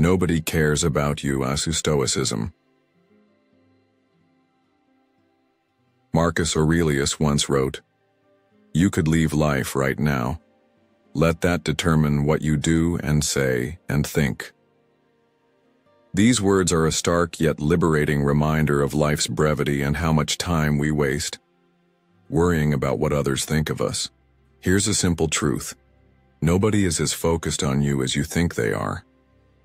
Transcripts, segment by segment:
Nobody cares about you. Stoicism. Marcus Aurelius once wrote, "You could leave life right now. Let that determine what you do and say and think." These words are a stark yet liberating reminder of life's brevity and how much time we waste worrying about what others think of us. Here's a simple truth. Nobody is as focused on you as you think they are.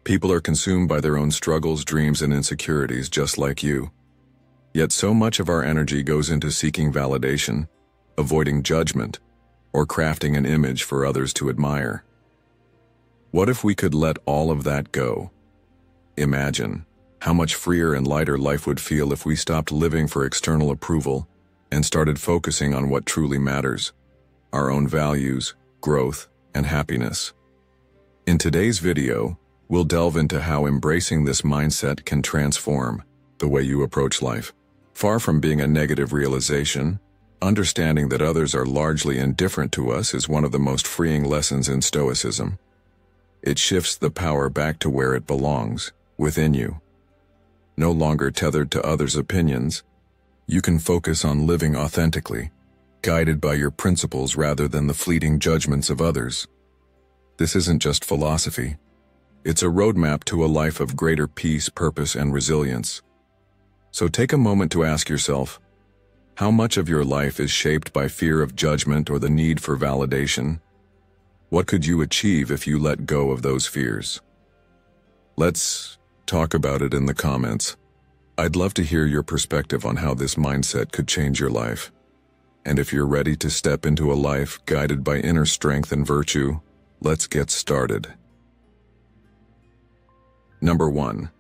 People are consumed by their own struggles, dreams, and insecurities just like you. Yet so much of our energy goes into seeking validation, avoiding judgment, or crafting an image for others to admire. What if we could let all of that go? Imagine how much freer and lighter life would feel if we stopped living for external approval and started focusing on what truly matters, our own values, growth, and happiness. In today's video, we'll delve into how embracing this mindset can transform the way you approach life. Far from being a negative realization, understanding that others are largely indifferent to us is one of the most freeing lessons in Stoicism. It shifts the power back to where it belongs, within you. No longer tethered to others' opinions, you can focus on living authentically, guided by your principles rather than the fleeting judgments of others. This isn't just philosophy. It's a roadmap to a life of greater peace, purpose, and resilience. So take a moment to ask yourself, how much of your life is shaped by fear of judgment or the need for validation? What could you achieve if you let go of those fears? Let's talk about it in the comments. I'd love to hear your perspective on how this mindset could change your life. And if you're ready to step into a life guided by inner strength and virtue, let's get started. Number 1.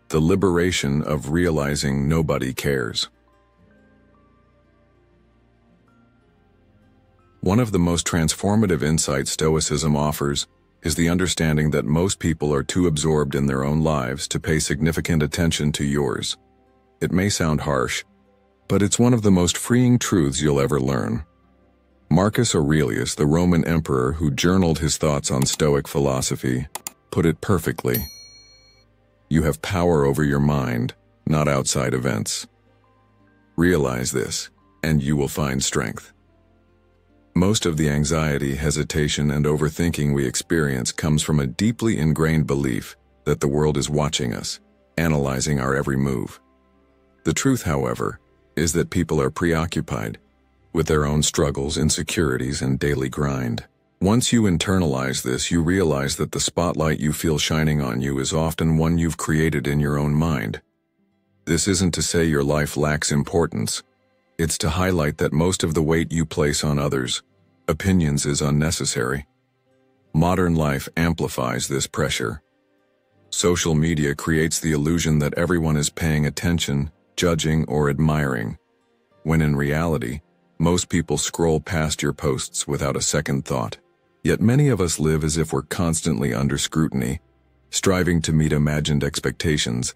The liberation of realizing nobody cares. One of the most transformative insights Stoicism offers is the understanding that most people are too absorbed in their own lives to pay significant attention to yours. It may sound harsh, but it's one of the most freeing truths you'll ever learn. Marcus Aurelius, the Roman emperor who journaled his thoughts on Stoic philosophy, put it perfectly. You have power over your mind, not outside events. Realize this, and you will find strength. Most of the anxiety, hesitation, and overthinking we experience comes from a deeply ingrained belief that the world is watching us, analyzing our every move. The truth, however, is that people are preoccupied with their own struggles, insecurities, and daily grind. Once you internalize this, you realize that the spotlight you feel shining on you is often one you've created in your own mind. This isn't to say your life lacks importance. It's to highlight that most of the weight you place on others' opinions is unnecessary. Modern life amplifies this pressure. Social media creates the illusion that everyone is paying attention, judging, or admiring, when in reality, most people scroll past your posts without a second thought. Yet many of us live as if we're constantly under scrutiny, striving to meet imagined expectations.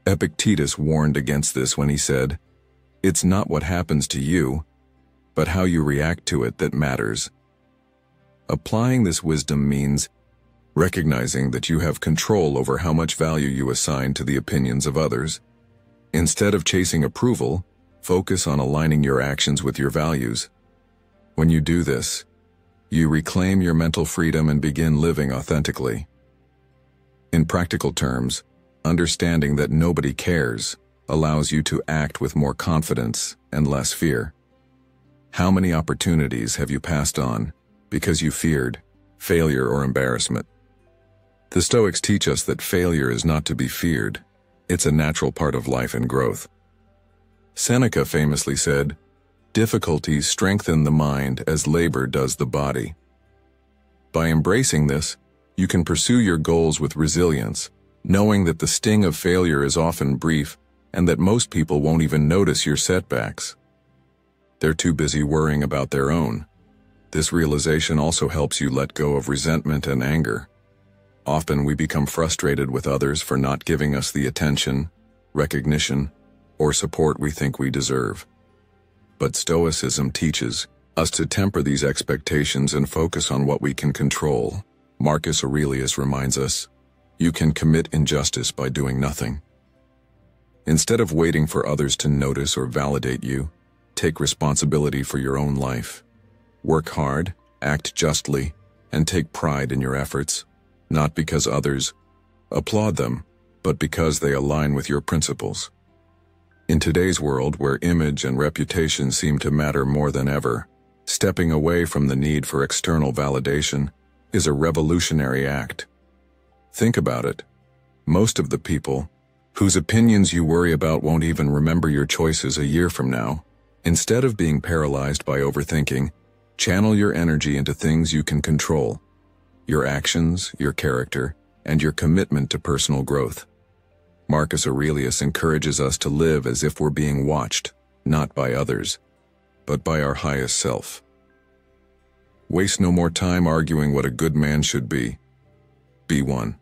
Epictetus warned against this when he said, "It's not what happens to you, but how you react to it that matters." Applying this wisdom means recognizing that you have control over how much value you assign to the opinions of others. Instead of chasing approval, focus on aligning your actions with your values. When you do this, you reclaim your mental freedom and begin living authentically. In practical terms, understanding that nobody cares allows you to act with more confidence and less fear. How many opportunities have you passed on because you feared failure or embarrassment? The Stoics teach us that failure is not to be feared. It's a natural part of life and growth. Seneca famously said, "Difficulties strengthen the mind as labor does the body." By embracing this, you can pursue your goals with resilience, knowing that the sting of failure is often brief and that most people won't even notice your setbacks. They're too busy worrying about their own. This realization also helps you let go of resentment and anger. Often we become frustrated with others for not giving us the attention, recognition, or support we think we deserve. But Stoicism teaches us to temper these expectations and focus on what we can control. Marcus Aurelius reminds us, You can commit injustice by doing nothing. Instead of waiting for others to notice or validate you, take responsibility for your own life. Work hard, act justly, and take pride in your efforts, not because others applaud them, but because they align with your principles. In today's world where image and reputation seem to matter more than ever, stepping away from the need for external validation is a revolutionary act. Think about it. Most of the people whose opinions you worry about won't even remember your choices a year from now. Instead of being paralyzed by overthinking, channel your energy into things you can control: your actions, your character, and your commitment to personal growth. Marcus Aurelius encourages us to live as if we're being watched, not by others, but by our highest self. Waste no more time arguing what a good man should be. Be one.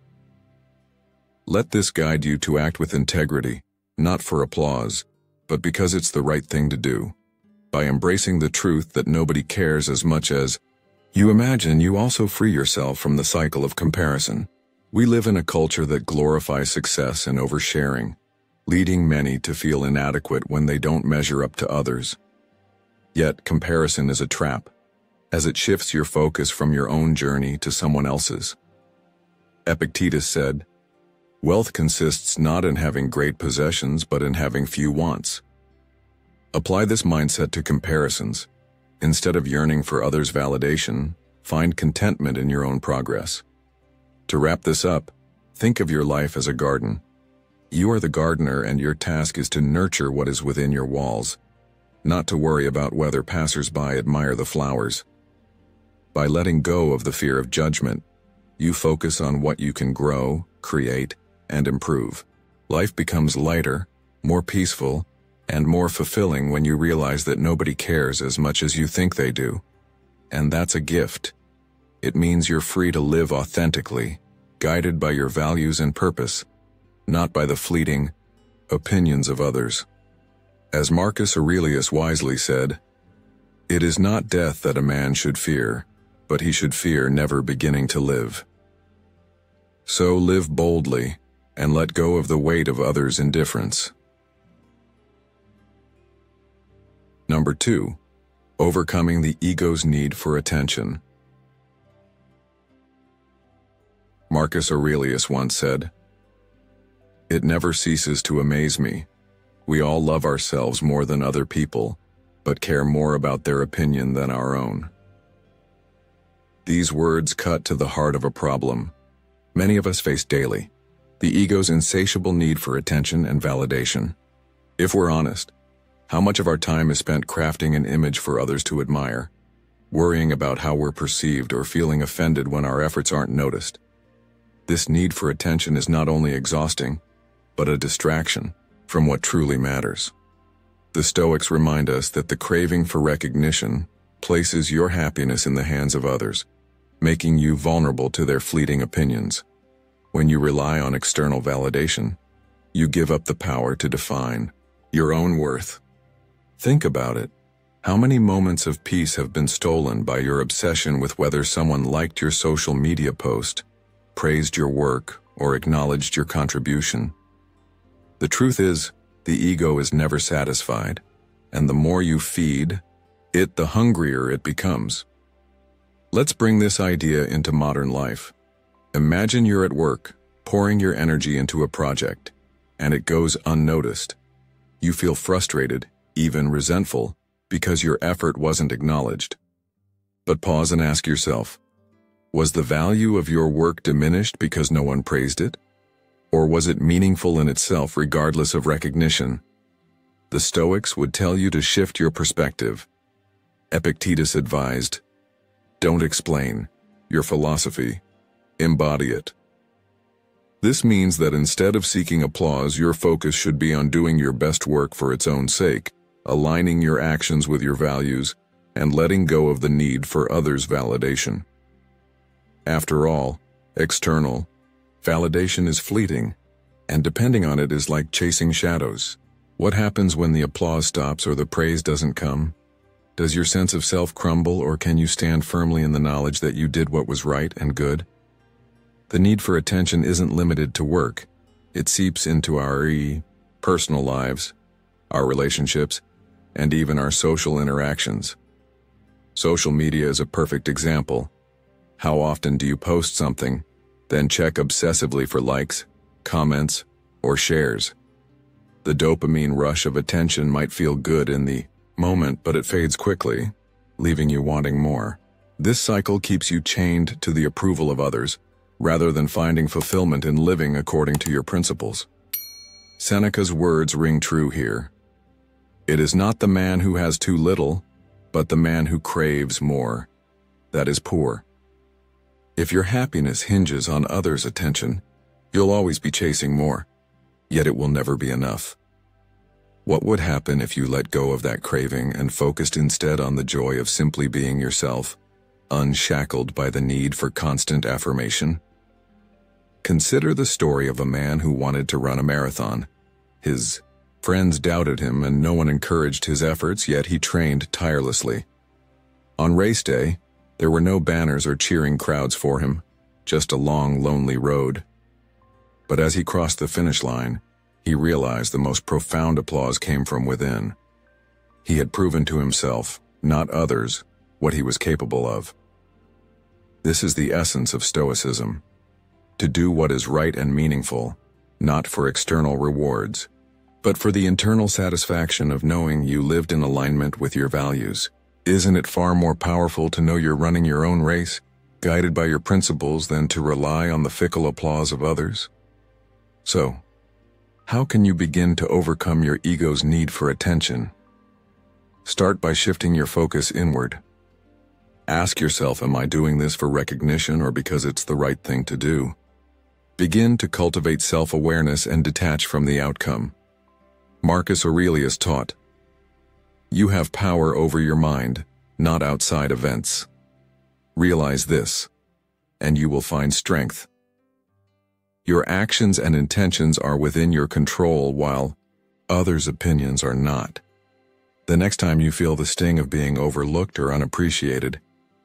Let this guide you to act with integrity, not for applause, but because it's the right thing to do. By embracing the truth that nobody cares as much as you imagine, you also free yourself from the cycle of comparison. We live in a culture that glorifies success and oversharing, leading many to feel inadequate when they don't measure up to others. Yet, comparison is a trap, as it shifts your focus from your own journey to someone else's. Epictetus said, "Wealth consists not in having great possessions, but in having few wants." Apply this mindset to comparisons. Instead of yearning for others' validation, find contentment in your own progress. To wrap this up, think of your life as a garden. You are the gardener, and your task is to nurture what is within your walls, not to worry about whether passers-by admire the flowers. By letting go of the fear of judgment, you focus on what you can grow, create, and improve. Life becomes lighter, more peaceful, and more fulfilling when you realize that nobody cares as much as you think they do. And that's a gift. It means you're free to live authentically, guided by your values and purpose, not by the fleeting opinions of others. As Marcus Aurelius wisely said, "It is not death that a man should fear, but he should fear never beginning to live." So live boldly, and let go of the weight of others' indifference. Number 2, overcoming the ego's need for attention. Marcus Aurelius once said, "It never ceases to amaze me. We all love ourselves more than other people, but care more about their opinion than our own." These words cut to the heart of a problem many of us face daily: the ego's insatiable need for attention and validation. If we're honest, how much of our time is spent crafting an image for others to admire, worrying about how we're perceived or feeling offended when our efforts aren't noticed? This need for attention is not only exhausting, but a distraction from what truly matters. The Stoics remind us that the craving for recognition places your happiness in the hands of others, making you vulnerable to their fleeting opinions. When you rely on external validation, you give up the power to define your own worth. Think about it. How many moments of peace have been stolen by your obsession with whether someone liked your social media post, praised your work, or acknowledged your contribution? The truth is, the ego is never satisfied, and the more you feed it, the hungrier it becomes. Let's bring this idea into modern life. Imagine you're at work, pouring your energy into a project, and it goes unnoticed. You feel frustrated, even resentful, because your effort wasn't acknowledged. But pause and ask yourself, was the value of your work diminished because no one praised it? Or was it meaningful in itself regardless of recognition? The Stoics would tell you to shift your perspective. Epictetus advised, "Don't explain your philosophy, embody it." This means that instead of seeking applause, your focus should be on doing your best work for its own sake, aligning your actions with your values, and letting go of the need for others' validation. After all, external validation is fleeting, and depending on it is like chasing shadows. What happens when the applause stops or the praise doesn't come? Does your sense of self crumble, or can you stand firmly in the knowledge that you did what was right and good? The need for attention isn't limited to work. It seeps into our personal lives, our relationships, and even our social interactions. Social media is a perfect example. How often do you post something, then check obsessively for likes, comments, or shares? The dopamine rush of attention might feel good in the moment, but it fades quickly, leaving you wanting more. This cycle keeps you chained to the approval of others, rather than finding fulfillment in living according to your principles. Seneca's words ring true here. It is not the man who has too little, but the man who craves more, that is poor. If your happiness hinges on others' attention, you'll always be chasing more, yet it will never be enough. What would happen if you let go of that craving and focused instead on the joy of simply being yourself, unshackled by the need for constant affirmation? Consider the story of a man who wanted to run a marathon. His friends doubted him and no one encouraged his efforts, yet he trained tirelessly. On race day, there were no banners or cheering crowds for him, just a long, lonely road. But as he crossed the finish line, he realized the most profound applause came from within. He had proven to himself, not others, what he was capable of. This is the essence of Stoicism: to do what is right and meaningful, not for external rewards, but for the internal satisfaction of knowing you lived in alignment with your values. Isn't it far more powerful to know you're running your own race, guided by your principles, than to rely on the fickle applause of others? So, how can you begin to overcome your ego's need for attention? Start by shifting your focus inward. Ask yourself, am I doing this for recognition or because it's the right thing to do? Begin to cultivate self-awareness and detach from the outcome. Marcus Aurelius taught, "You have power over your mind, not outside events. Realize this, and you will find strength. Your actions and intentions are within your control, while others' opinions are not." The next time you feel the sting of being overlooked or unappreciated,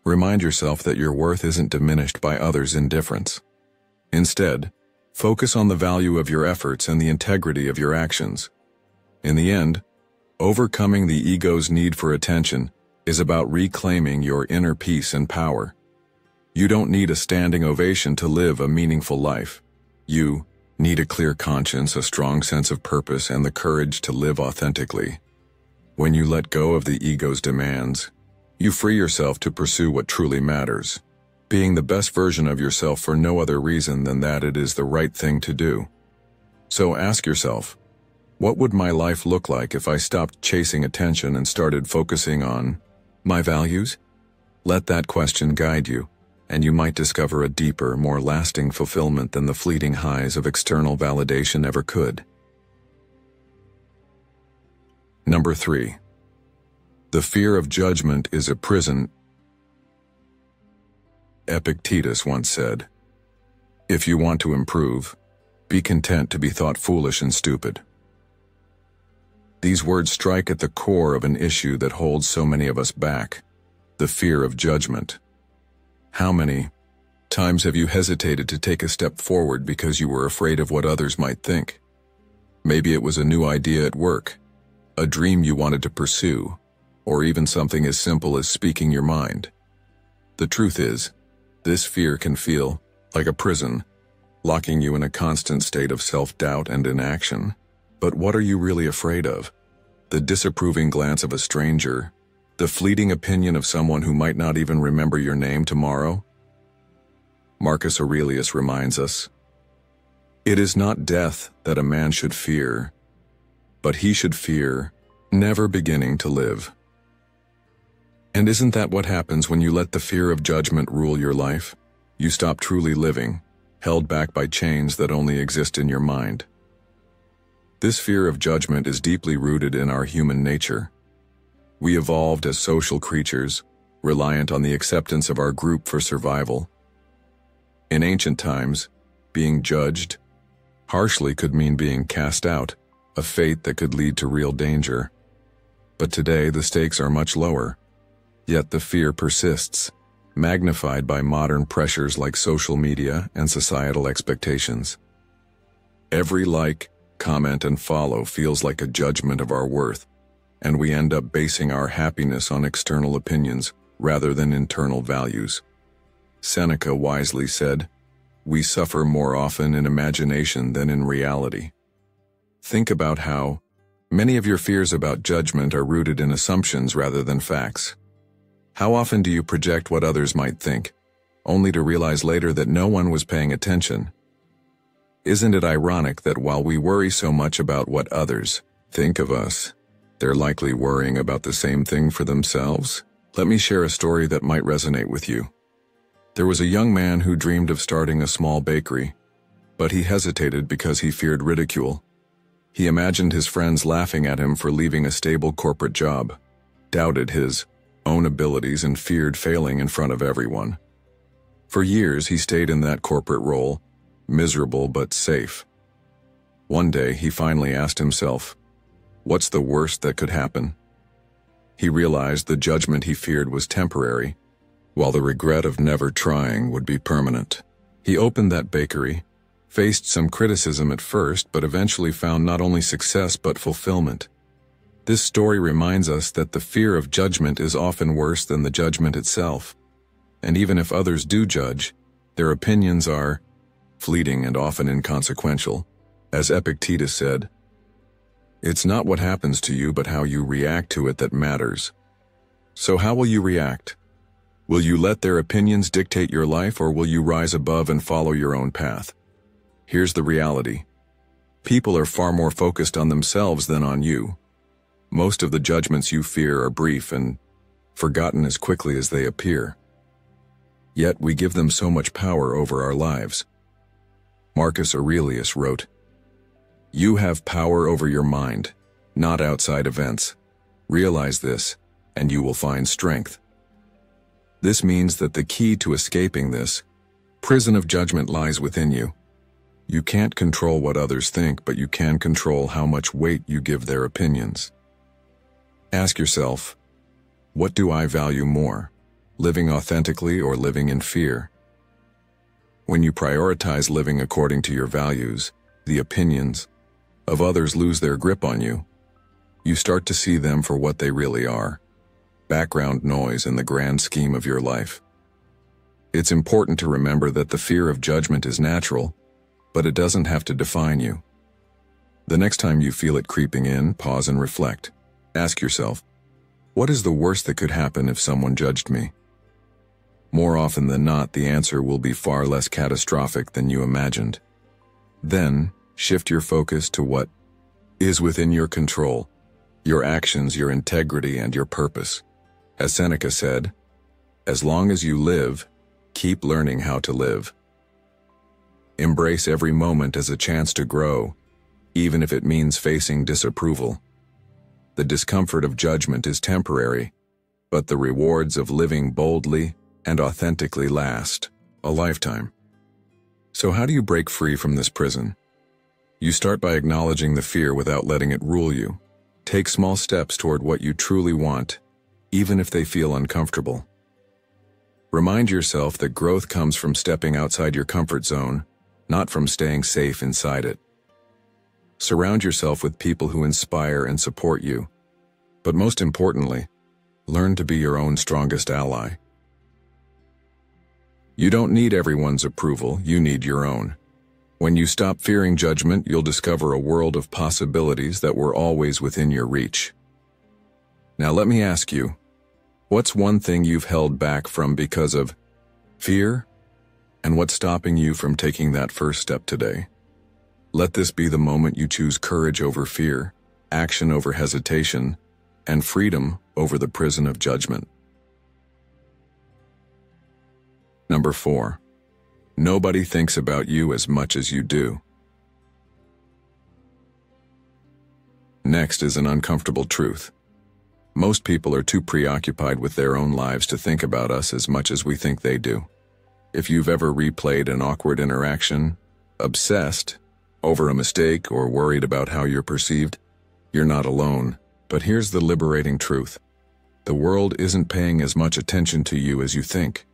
remind yourself that your worth isn't diminished by others' indifference. Instead, focus on the value of your efforts and the integrity of your actions. In the end, overcoming the ego's need for attention is about reclaiming your inner peace and power. You don't need a standing ovation to live a meaningful life. You need a clear conscience, a strong sense of purpose, and the courage to live authentically. When you let go of the ego's demands, you free yourself to pursue what truly matters, being the best version of yourself for no other reason than that it is the right thing to do. So ask yourself, what would my life look like if I stopped chasing attention and started focusing on my values? Let that question guide you, and you might discover a deeper, more lasting fulfillment than the fleeting highs of external validation ever could. Number 3. The fear of judgment is a prison. Epictetus once said, "If you want to improve, be content to be thought foolish and stupid." These words strike at the core of an issue that holds so many of us back: the fear of judgment. How many times have you hesitated to take a step forward because you were afraid of what others might think? Maybe it was a new idea at work, a dream you wanted to pursue, or even something as simple as speaking your mind. The truth is, this fear can feel like a prison, locking you in a constant state of self-doubt and inaction. But what are you really afraid of? The disapproving glance of a stranger? The fleeting opinion of someone who might not even remember your name tomorrow? Marcus Aurelius reminds us, "It is not death that a man should fear, but he should fear never beginning to live." And isn't that what happens when you let the fear of judgment rule your life? You stop truly living, held back by chains that only exist in your mind. This fear of judgment is deeply rooted in our human nature. We evolved as social creatures, reliant on the acceptance of our group for survival. In ancient times, being judged harshly could mean being cast out, a fate that could lead to real danger. But today the stakes are much lower, yet the fear persists. magnified by modern pressures like social media and societal expectations. Every like, comment, and follow feels like a judgment of our worth, and we end up basing our happiness on external opinions rather than internal values. Seneca wisely said, "We suffer more often in imagination than in reality." Think about how many of your fears about judgment are rooted in assumptions rather than facts. How often do you project what others might think, only to realize later that no one was paying attention? Isn't it ironic that while we worry so much about what others think of us, they're likely worrying about the same thing for themselves? Let me share a story that might resonate with you. There was a young man who dreamed of starting a small bakery, but he hesitated because he feared ridicule. He imagined his friends laughing at him for leaving a stable corporate job, doubted his own abilities, and feared failing in front of everyone. For years, he stayed in that corporate role, miserable but safe. One day, he finally asked himself, "What's the worst that could happen?" He realized the judgment he feared was temporary, while the regret of never trying would be permanent. He opened that bakery, faced some criticism at first, but eventually found not only success but fulfillment. This story reminds us that the fear of judgment is often worse than the judgment itself. And even if others do judge, their opinions are fleeting and often inconsequential. As Epictetus said, "It's not what happens to you, but how you react to it that matters." So how will you react? Will you let their opinions dictate your life, or will you rise above and follow your own path? Here's the reality. People are far more focused on themselves than on you. Most of the judgments you fear are brief and forgotten as quickly as they appear. Yet we give them so much power over our lives. Marcus Aurelius wrote, "You have power over your mind, not outside events. Realize this, and you will find strength." This means that the key to escaping this prison of judgment lies within you. You can't control what others think, but you can control how much weight you give their opinions. Ask yourself, what do I value more, living authentically or living in fear? When you prioritize living according to your values, the opinions of others lose their grip on you. You start to see them for what they really are, background noise in the grand scheme of your life. It's important to remember that the fear of judgment is natural, but it doesn't have to define you. The next time you feel it creeping in, pause and reflect. Ask yourself, what is the worst that could happen if someone judged me? More often than not, the answer will be far less catastrophic than you imagined. Then, shift your focus to what is within your control, your actions, your integrity, and your purpose. As Seneca said, "As long as you live, keep learning how to live." Embrace every moment as a chance to grow, even if it means facing disapproval. The discomfort of judgment is temporary, but the rewards of living boldly and authentically last a lifetime. So how do you break free from this prison? You start by acknowledging the fear without letting it rule you. Take small steps toward what you truly want, even if they feel uncomfortable. Remind yourself that growth comes from stepping outside your comfort zone, not from staying safe inside it. Surround yourself with people who inspire and support you. But most importantly, learn to be your own strongest ally. You don't need everyone's approval, you need your own. When you stop fearing judgment, you'll discover a world of possibilities that were always within your reach. Now let me ask you, what's one thing you've held back from because of fear? And what's stopping you from taking that first step today? Let this be the moment you choose courage over fear, action over hesitation, and freedom over the prison of judgment. Number 4. Nobody thinks about you as much as you do. Next is an uncomfortable truth. Most people are too preoccupied with their own lives to think about us as much as we think they do. If you've ever replayed an awkward interaction, obsessed over a mistake, or worried about how you're perceived, you're not alone. But here's the liberating truth. The world isn't paying as much attention to you as you think.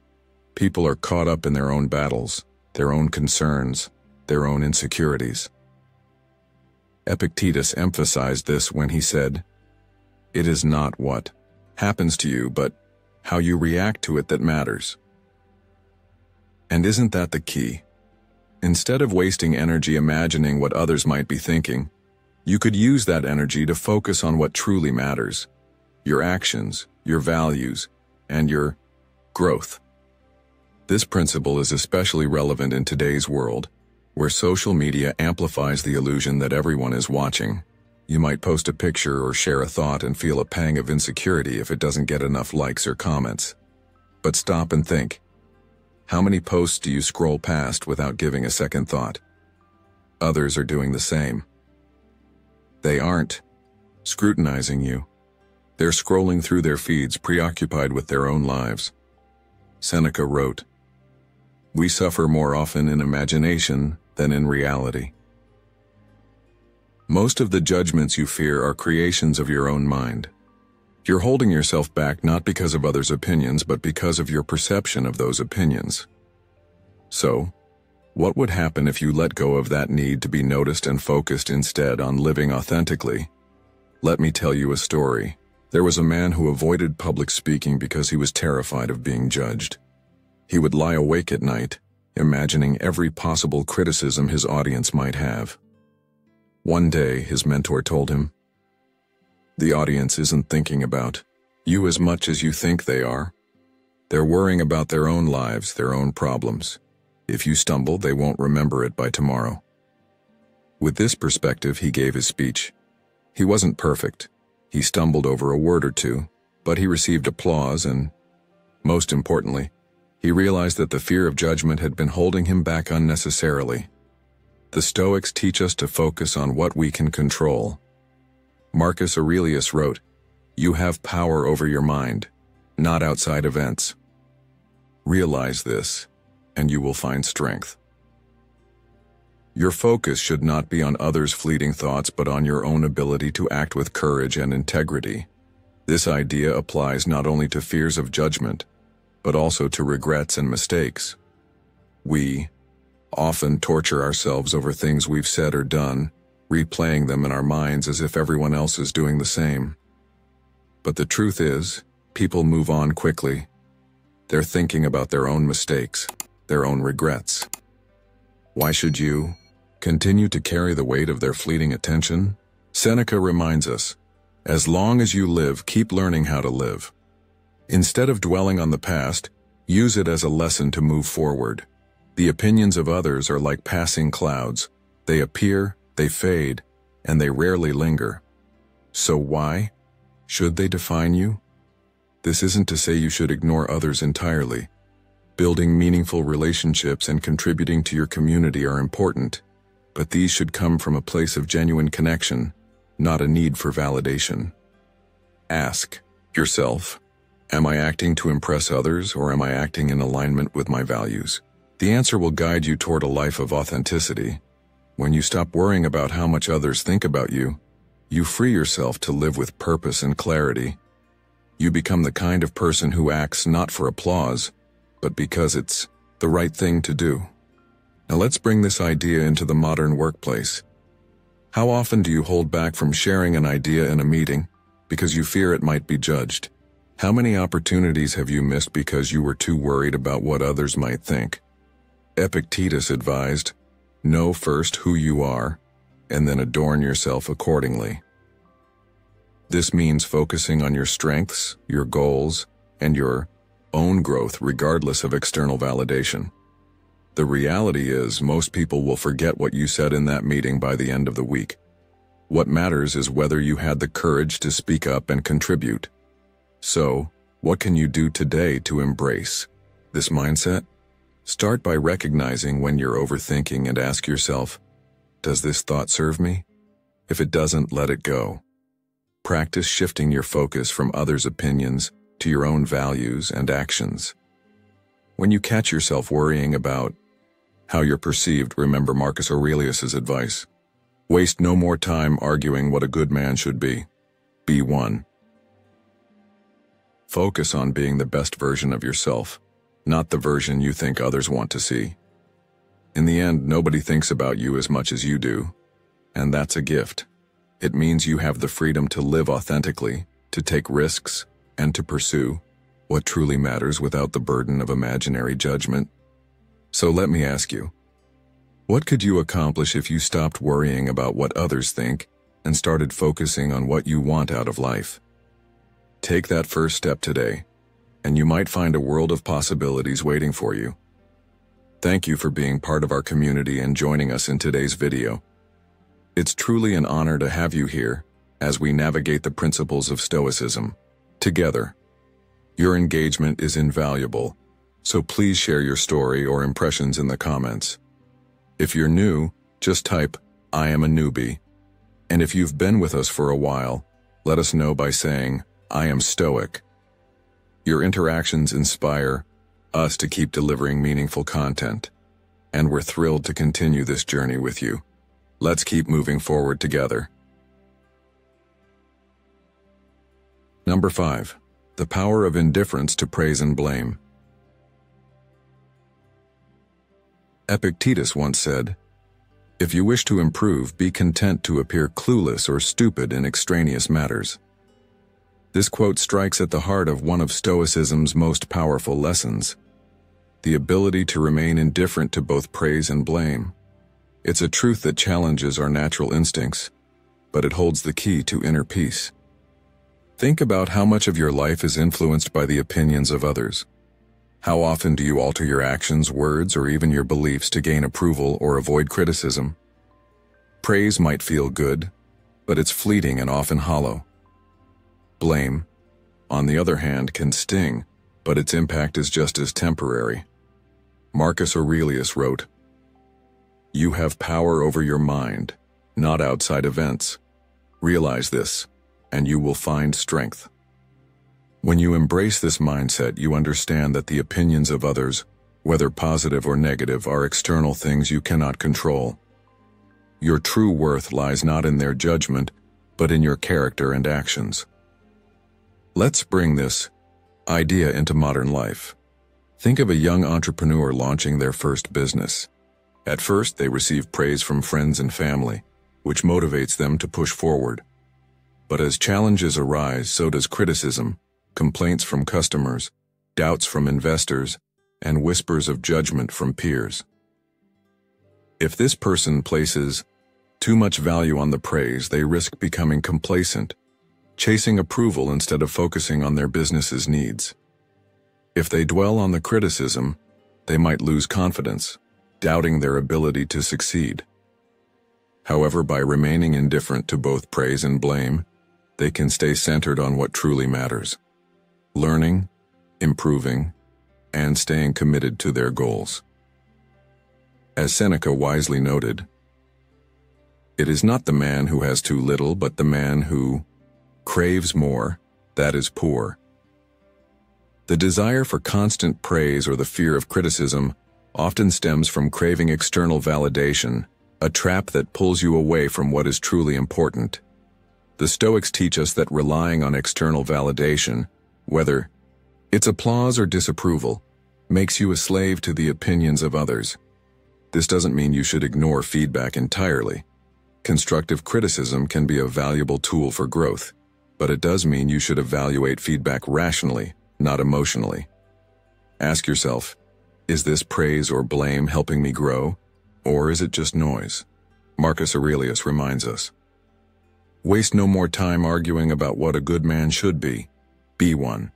People are caught up in their own battles, their own concerns, their own insecurities. Epictetus emphasized this when he said, "It is not what happens to you, but how you react to it that matters." And isn't that the key? Instead of wasting energy imagining what others might be thinking, you could use that energy to focus on what truly matters: your actions, your values, and your growth. This principle is especially relevant in today's world, where social media amplifies the illusion that everyone is watching. You might post a picture or share a thought and feel a pang of insecurity if it doesn't get enough likes or comments. But stop and think. How many posts do you scroll past without giving a second thought? Others are doing the same. They aren't scrutinizing you. They're scrolling through their feeds, preoccupied with their own lives. Seneca wrote, "We suffer more often in imagination than in reality." Most of the judgments you fear are creations of your own mind. You're holding yourself back not because of others' opinions, but because of your perception of those opinions. So, what would happen if you let go of that need to be noticed and focused instead on living authentically? Let me tell you a story. There was a man who avoided public speaking because he was terrified of being judged. He would lie awake at night, imagining every possible criticism his audience might have. One day, his mentor told him, "The audience isn't thinking about you as much as you think they are. They're worrying about their own lives, their own problems. If you stumble, they won't remember it by tomorrow." With this perspective, he gave his speech. He wasn't perfect. He stumbled over a word or two, but he received applause and, most importantly, he realized that the fear of judgment had been holding him back unnecessarily. The Stoics teach us to focus on what we can control. Marcus Aurelius wrote, "You have power over your mind, not outside events." Realize this, and you will find strength. Your focus should not be on others' fleeting thoughts, but on your own ability to act with courage and integrity. This idea applies not only to fears of judgment, but also to regrets and mistakes. We often torture ourselves over things we've said or done, replaying them in our minds as if everyone else is doing the same. But the truth is, people move on quickly. They're thinking about their own mistakes, their own regrets. Why should you continue to carry the weight of their fleeting attention? Seneca reminds us, "As long as you live, keep learning how to live." Instead of dwelling on the past, use it as a lesson to move forward. The opinions of others are like passing clouds. They appear, they fade, and they rarely linger. So why should they define you? This isn't to say you should ignore others entirely. Building meaningful relationships and contributing to your community are important, but these should come from a place of genuine connection, not a need for validation. Ask yourself, am I acting to impress others, or am I acting in alignment with my values? The answer will guide you toward a life of authenticity. When you stop worrying about how much others think about you, you free yourself to live with purpose and clarity. You become the kind of person who acts not for applause, but because it's the right thing to do. Now let's bring this idea into the modern workplace. How often do you hold back from sharing an idea in a meeting because you fear it might be judged? How many opportunities have you missed because you were too worried about what others might think? Epictetus advised, know first who you are, and then adorn yourself accordingly. This means focusing on your strengths, your goals, and your own growth regardless of external validation. The reality is, most people will forget what you said in that meeting by the end of the week. What matters is whether you had the courage to speak up and contribute. So, what can you do today to embrace this mindset? Start by recognizing when you're overthinking and ask yourself, does this thought serve me? If it doesn't, let it go. Practice shifting your focus from others' opinions to your own values and actions. When you catch yourself worrying about how you're perceived, remember Marcus Aurelius' advice. Waste no more time arguing what a good man should be. Be one. Focus on being the best version of yourself, not the version you think others want to see. In the end, nobody thinks about you as much as you do, and that's a gift. It means you have the freedom to live authentically, to take risks, and to pursue what truly matters without the burden of imaginary judgment. So let me ask you, what could you accomplish if you stopped worrying about what others think and started focusing on what you want out of life? Take that first step today, and you might find a world of possibilities waiting for you. Thank you for being part of our community and joining us in today's video. It's truly an honor to have you here as we navigate the principles of Stoicism together. Your engagement is invaluable, so please share your story or impressions in the comments. If you're new, just type, "I am a newbie." And if you've been with us for a while, let us know by saying, "I am Stoic." Your interactions inspire us to keep delivering meaningful content, and we're thrilled to continue this journey with you. Let's keep moving forward together. Number 5. The power of indifference to praise and blame. Epictetus once said, "If you wish to improve, be content to appear clueless or stupid in extraneous matters." This quote strikes at the heart of one of Stoicism's most powerful lessons, the ability to remain indifferent to both praise and blame. It's a truth that challenges our natural instincts, but it holds the key to inner peace. Think about how much of your life is influenced by the opinions of others. How often do you alter your actions, words, or even your beliefs to gain approval or avoid criticism? Praise might feel good, but it's fleeting and often hollow. Blame, on the other hand, can sting, but its impact is just as temporary. Marcus Aurelius wrote, "You have power over your mind, not outside events. Realize this, and you will find strength." When you embrace this mindset, you understand that the opinions of others, whether positive or negative, are external things you cannot control. Your true worth lies not in their judgment, but in your character and actions. Let's bring this idea into modern life. Think of a young entrepreneur launching their first business. At first, they receive praise from friends and family, which motivates them to push forward. But as challenges arise, so does criticism, complaints from customers, doubts from investors, and whispers of judgment from peers. If this person places too much value on the praise, they risk becoming complacent, chasing approval instead of focusing on their business's needs. If they dwell on the criticism, they might lose confidence, doubting their ability to succeed. However, by remaining indifferent to both praise and blame, they can stay centered on what truly matters, learning, improving, and staying committed to their goals. As Seneca wisely noted, "It is not the man who has too little, but the man who craves more, that is poor." The desire for constant praise or the fear of criticism often stems from craving external validation, a trap that pulls you away from what is truly important. The Stoics teach us that relying on external validation, whether it's applause or disapproval, makes you a slave to the opinions of others. This doesn't mean you should ignore feedback entirely. Constructive criticism can be a valuable tool for growth, but it does mean you should evaluate feedback rationally, not emotionally. Ask yourself, is this praise or blame helping me grow, or is it just noise? Marcus Aurelius reminds us, "Waste no more time arguing about what a good man should be. Be one."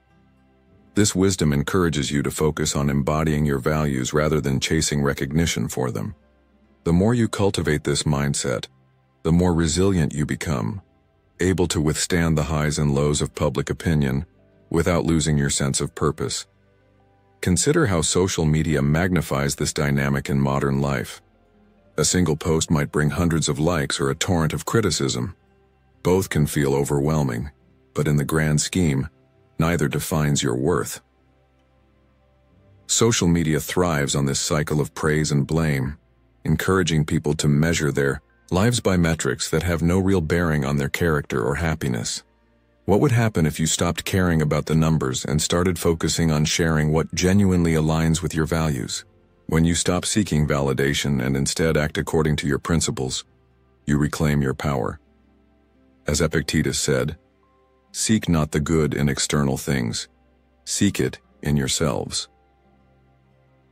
This wisdom encourages you to focus on embodying your values rather than chasing recognition for them. The more you cultivate this mindset, the more resilient you become, able to withstand the highs and lows of public opinion without losing your sense of purpose. Consider how social media magnifies this dynamic in modern life. A single post might bring hundreds of likes or a torrent of criticism. Both can feel overwhelming, but in the grand scheme, neither defines your worth. Social media thrives on this cycle of praise and blame, encouraging people to measure their lives by metrics that have no real bearing on their character or happiness. What would happen if you stopped caring about the numbers and started focusing on sharing what genuinely aligns with your values? When you stop seeking validation and instead act according to your principles, you reclaim your power. As Epictetus said, "Seek not the good in external things, seek it in yourselves."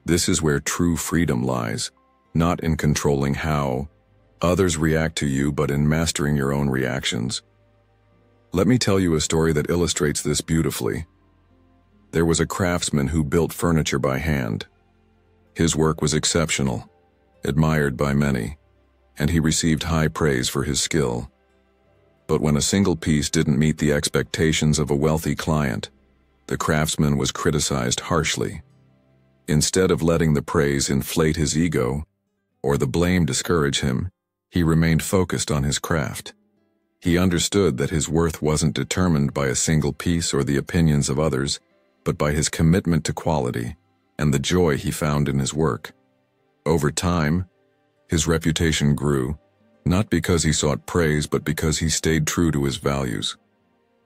This is where true freedom lies, not in controlling how others react to you, but in mastering your own reactions. Let me tell you a story that illustrates this beautifully. There was a craftsman who built furniture by hand. His work was exceptional, admired by many, and he received high praise for his skill. But when a single piece didn't meet the expectations of a wealthy client, the craftsman was criticized harshly. Instead of letting the praise inflate his ego, or the blame discourage him, he remained focused on his craft. He understood that his worth wasn't determined by a single piece or the opinions of others, but by his commitment to quality and the joy he found in his work. Over time, his reputation grew, not because he sought praise, but because he stayed true to his values.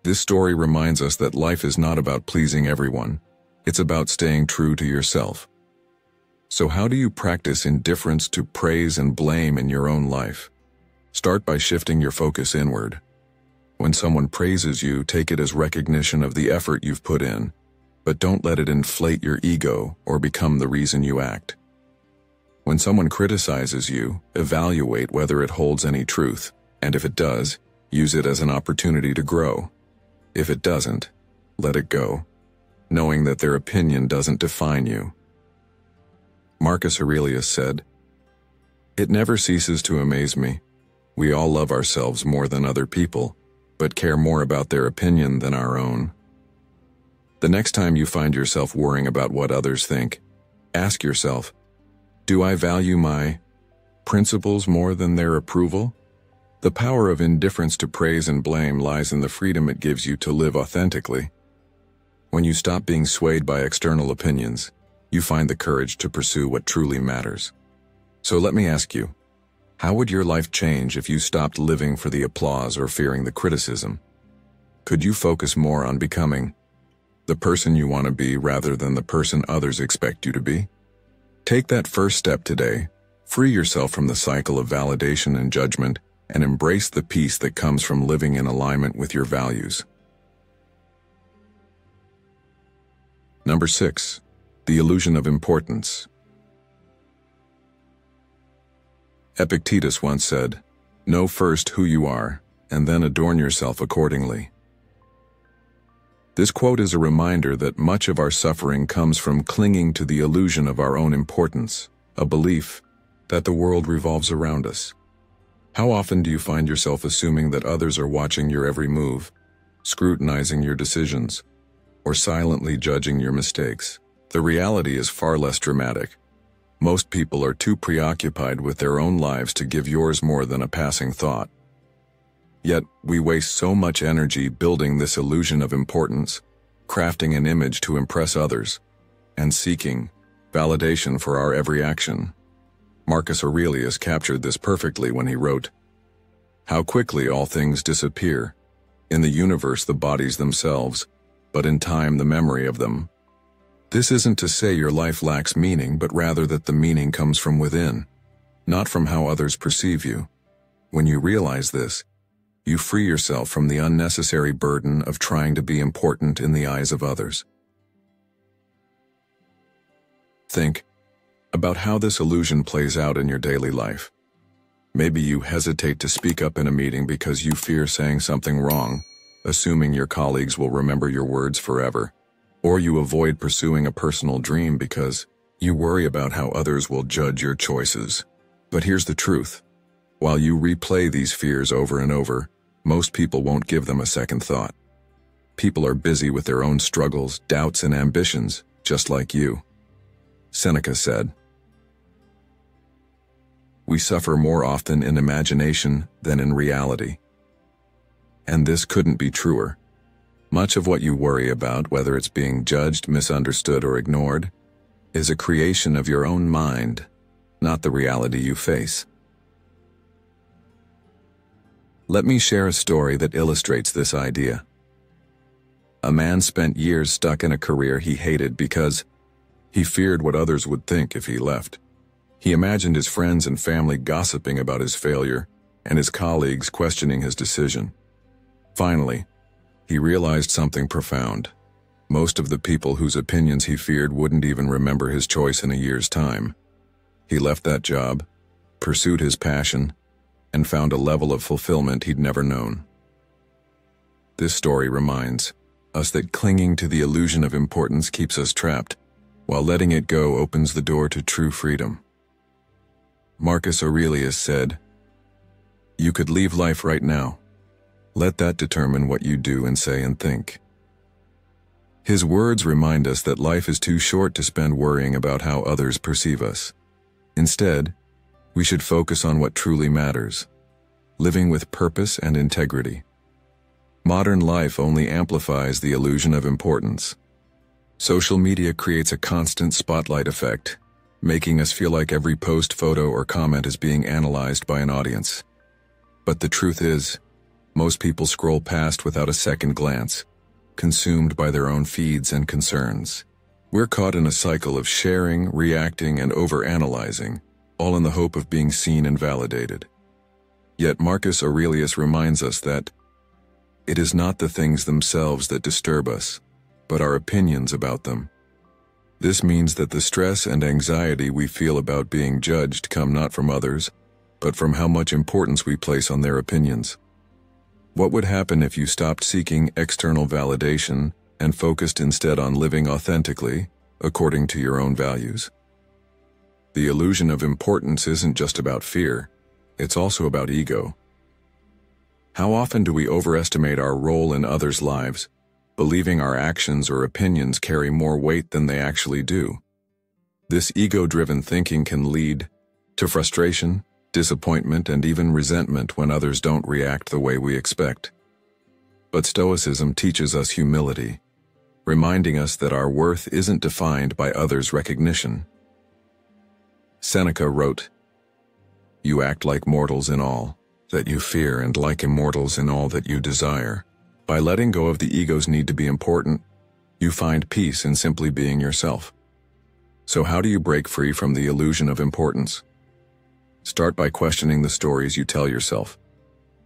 This story reminds us that life is not about pleasing everyone. It's about staying true to yourself. So how do you practice indifference to praise and blame in your own life? Start by shifting your focus inward. When someone praises you, take it as recognition of the effort you've put in, but don't let it inflate your ego or become the reason you act. When someone criticizes you, evaluate whether it holds any truth, and if it does, use it as an opportunity to grow. If it doesn't, let it go, knowing that their opinion doesn't define you. Marcus Aurelius said, "It never ceases to amaze me. We all love ourselves more than other people, but care more about their opinion than our own." The next time you find yourself worrying about what others think, ask yourself, do I value my principles more than their approval? The power of indifference to praise and blame lies in the freedom it gives you to live authentically. When you stop being swayed by external opinions, you find the courage to pursue what truly matters. So let me ask you, how would your life change if you stopped living for the applause or fearing the criticism? Could you focus more on becoming the person you want to be rather than the person others expect you to be? Take that first step today. Free yourself from the cycle of validation and judgment and embrace the peace that comes from living in alignment with your values. Number 6. The illusion of importance. Epictetus once said, "Know first who you are, and then adorn yourself accordingly." This quote is a reminder that much of our suffering comes from clinging to the illusion of our own importance, a belief that the world revolves around us. How often do you find yourself assuming that others are watching your every move, scrutinizing your decisions, or silently judging your mistakes? The reality is far less dramatic. Most people are too preoccupied with their own lives to give yours more than a passing thought. Yet, we waste so much energy building this illusion of importance, crafting an image to impress others, and seeking validation for our every action. Marcus Aurelius captured this perfectly when he wrote, "How quickly all things disappear. In the universe the bodies themselves, but in time the memory of them." This isn't to say your life lacks meaning, but rather that the meaning comes from within, not from how others perceive you. When you realize this, you free yourself from the unnecessary burden of trying to be important in the eyes of others. Think about how this illusion plays out in your daily life. Maybe you hesitate to speak up in a meeting because you fear saying something wrong, assuming your colleagues will remember your words forever. Or you avoid pursuing a personal dream because you worry about how others will judge your choices. But here's the truth. While you replay these fears over and over, most people won't give them a second thought. People are busy with their own struggles, doubts, and ambitions, just like you. Seneca said, "We suffer more often in imagination than in reality." And this couldn't be truer. Much of what you worry about, whether it's being judged, misunderstood, or ignored, is a creation of your own mind, not the reality you face. Let me share a story that illustrates this idea. A man spent years stuck in a career he hated because he feared what others would think if he left. He imagined his friends and family gossiping about his failure and his colleagues questioning his decision. Finally, he realized something profound. Most of the people whose opinions he feared wouldn't even remember his choice in a year's time. He left that job, pursued his passion, and found a level of fulfillment he'd never known. This story reminds us that clinging to the illusion of importance keeps us trapped, while letting it go opens the door to true freedom. Marcus Aurelius said, "You could leave life right now. Let that determine what you do and say and think." His words remind us that life is too short to spend worrying about how others perceive us. Instead, we should focus on what truly matters, living with purpose and integrity. Modern life only amplifies the illusion of importance. Social media creates a constant spotlight effect, making us feel like every post, photo, or comment is being analyzed by an audience. But the truth is, most people scroll past without a second glance, consumed by their own feeds and concerns. We're caught in a cycle of sharing, reacting, and overanalyzing, all in the hope of being seen and validated. Yet Marcus Aurelius reminds us that it is not the things themselves that disturb us, but our opinions about them. This means that the stress and anxiety we feel about being judged come not from others, but from how much importance we place on their opinions. What would happen if you stopped seeking external validation and focused instead on living authentically, according to your own values? The illusion of importance isn't just about fear, it's also about ego. How often do we overestimate our role in others' lives, believing our actions or opinions carry more weight than they actually do? This ego-driven thinking can lead to frustration, disappointment, and even resentment when others don't react the way we expect. But Stoicism teaches us humility, reminding us that our worth isn't defined by others' recognition. Seneca wrote, "You act like mortals in all that you fear and like immortals in all that you desire." By letting go of the ego's need to be important, you find peace in simply being yourself. So how do you break free from the illusion of importance? Start by questioning the stories you tell yourself.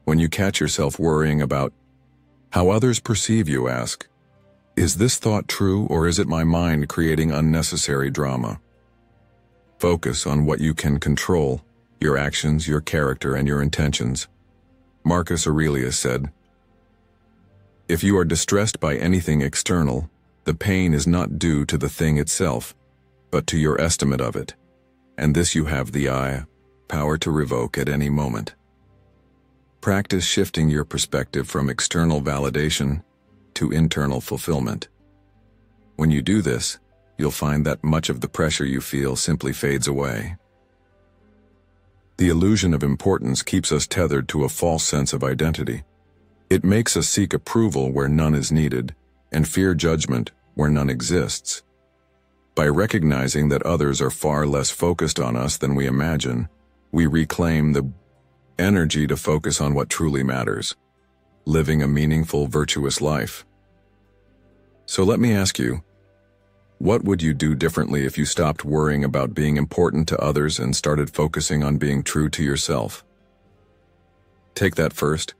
When you catch yourself worrying about how others perceive you, ask, is this thought true, or is it my mind creating unnecessary drama? Focus on what you can control, your actions, your character, and your intentions. Marcus Aurelius said, "If you are distressed by anything external, the pain is not due to the thing itself, but to your estimate of it, and this you have the power to revoke at any moment." Practice shifting your perspective from external validation to internal fulfillment. When you do this, you'll find that much of the pressure you feel simply fades away. The illusion of importance keeps us tethered to a false sense of identity. It makes us seek approval where none is needed, and fear judgment where none exists. By recognizing that others are far less focused on us than we imagine, we reclaim the energy to focus on what truly matters, living a meaningful, virtuous life. So let me ask you, what would you do differently if you stopped worrying about being important to others and started focusing on being true to yourself? Take that first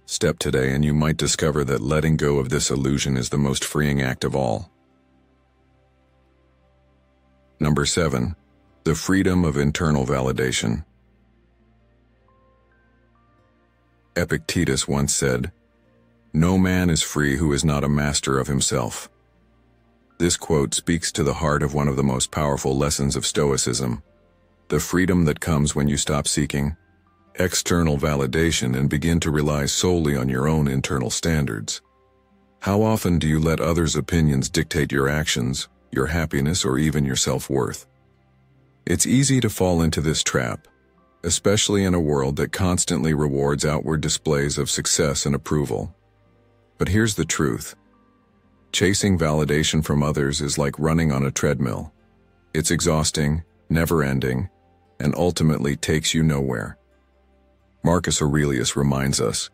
step today, and you might discover that letting go of this illusion is the most freeing act of all. Number 7. The freedom of internal validation. Epictetus once said, "No man is free who is not a master of himself." This quote speaks to the heart of one of the most powerful lessons of Stoicism, the freedom that comes when you stop seeking external validation and begin to rely solely on your own internal standards. How often do you let others' opinions dictate your actions, your happiness, or even your self-worth? It's easy to fall into this trap, especially in a world that constantly rewards outward displays of success and approval. But here's the truth. Chasing validation from others is like running on a treadmill. It's exhausting, never-ending, and ultimately takes you nowhere. Marcus Aurelius reminds us,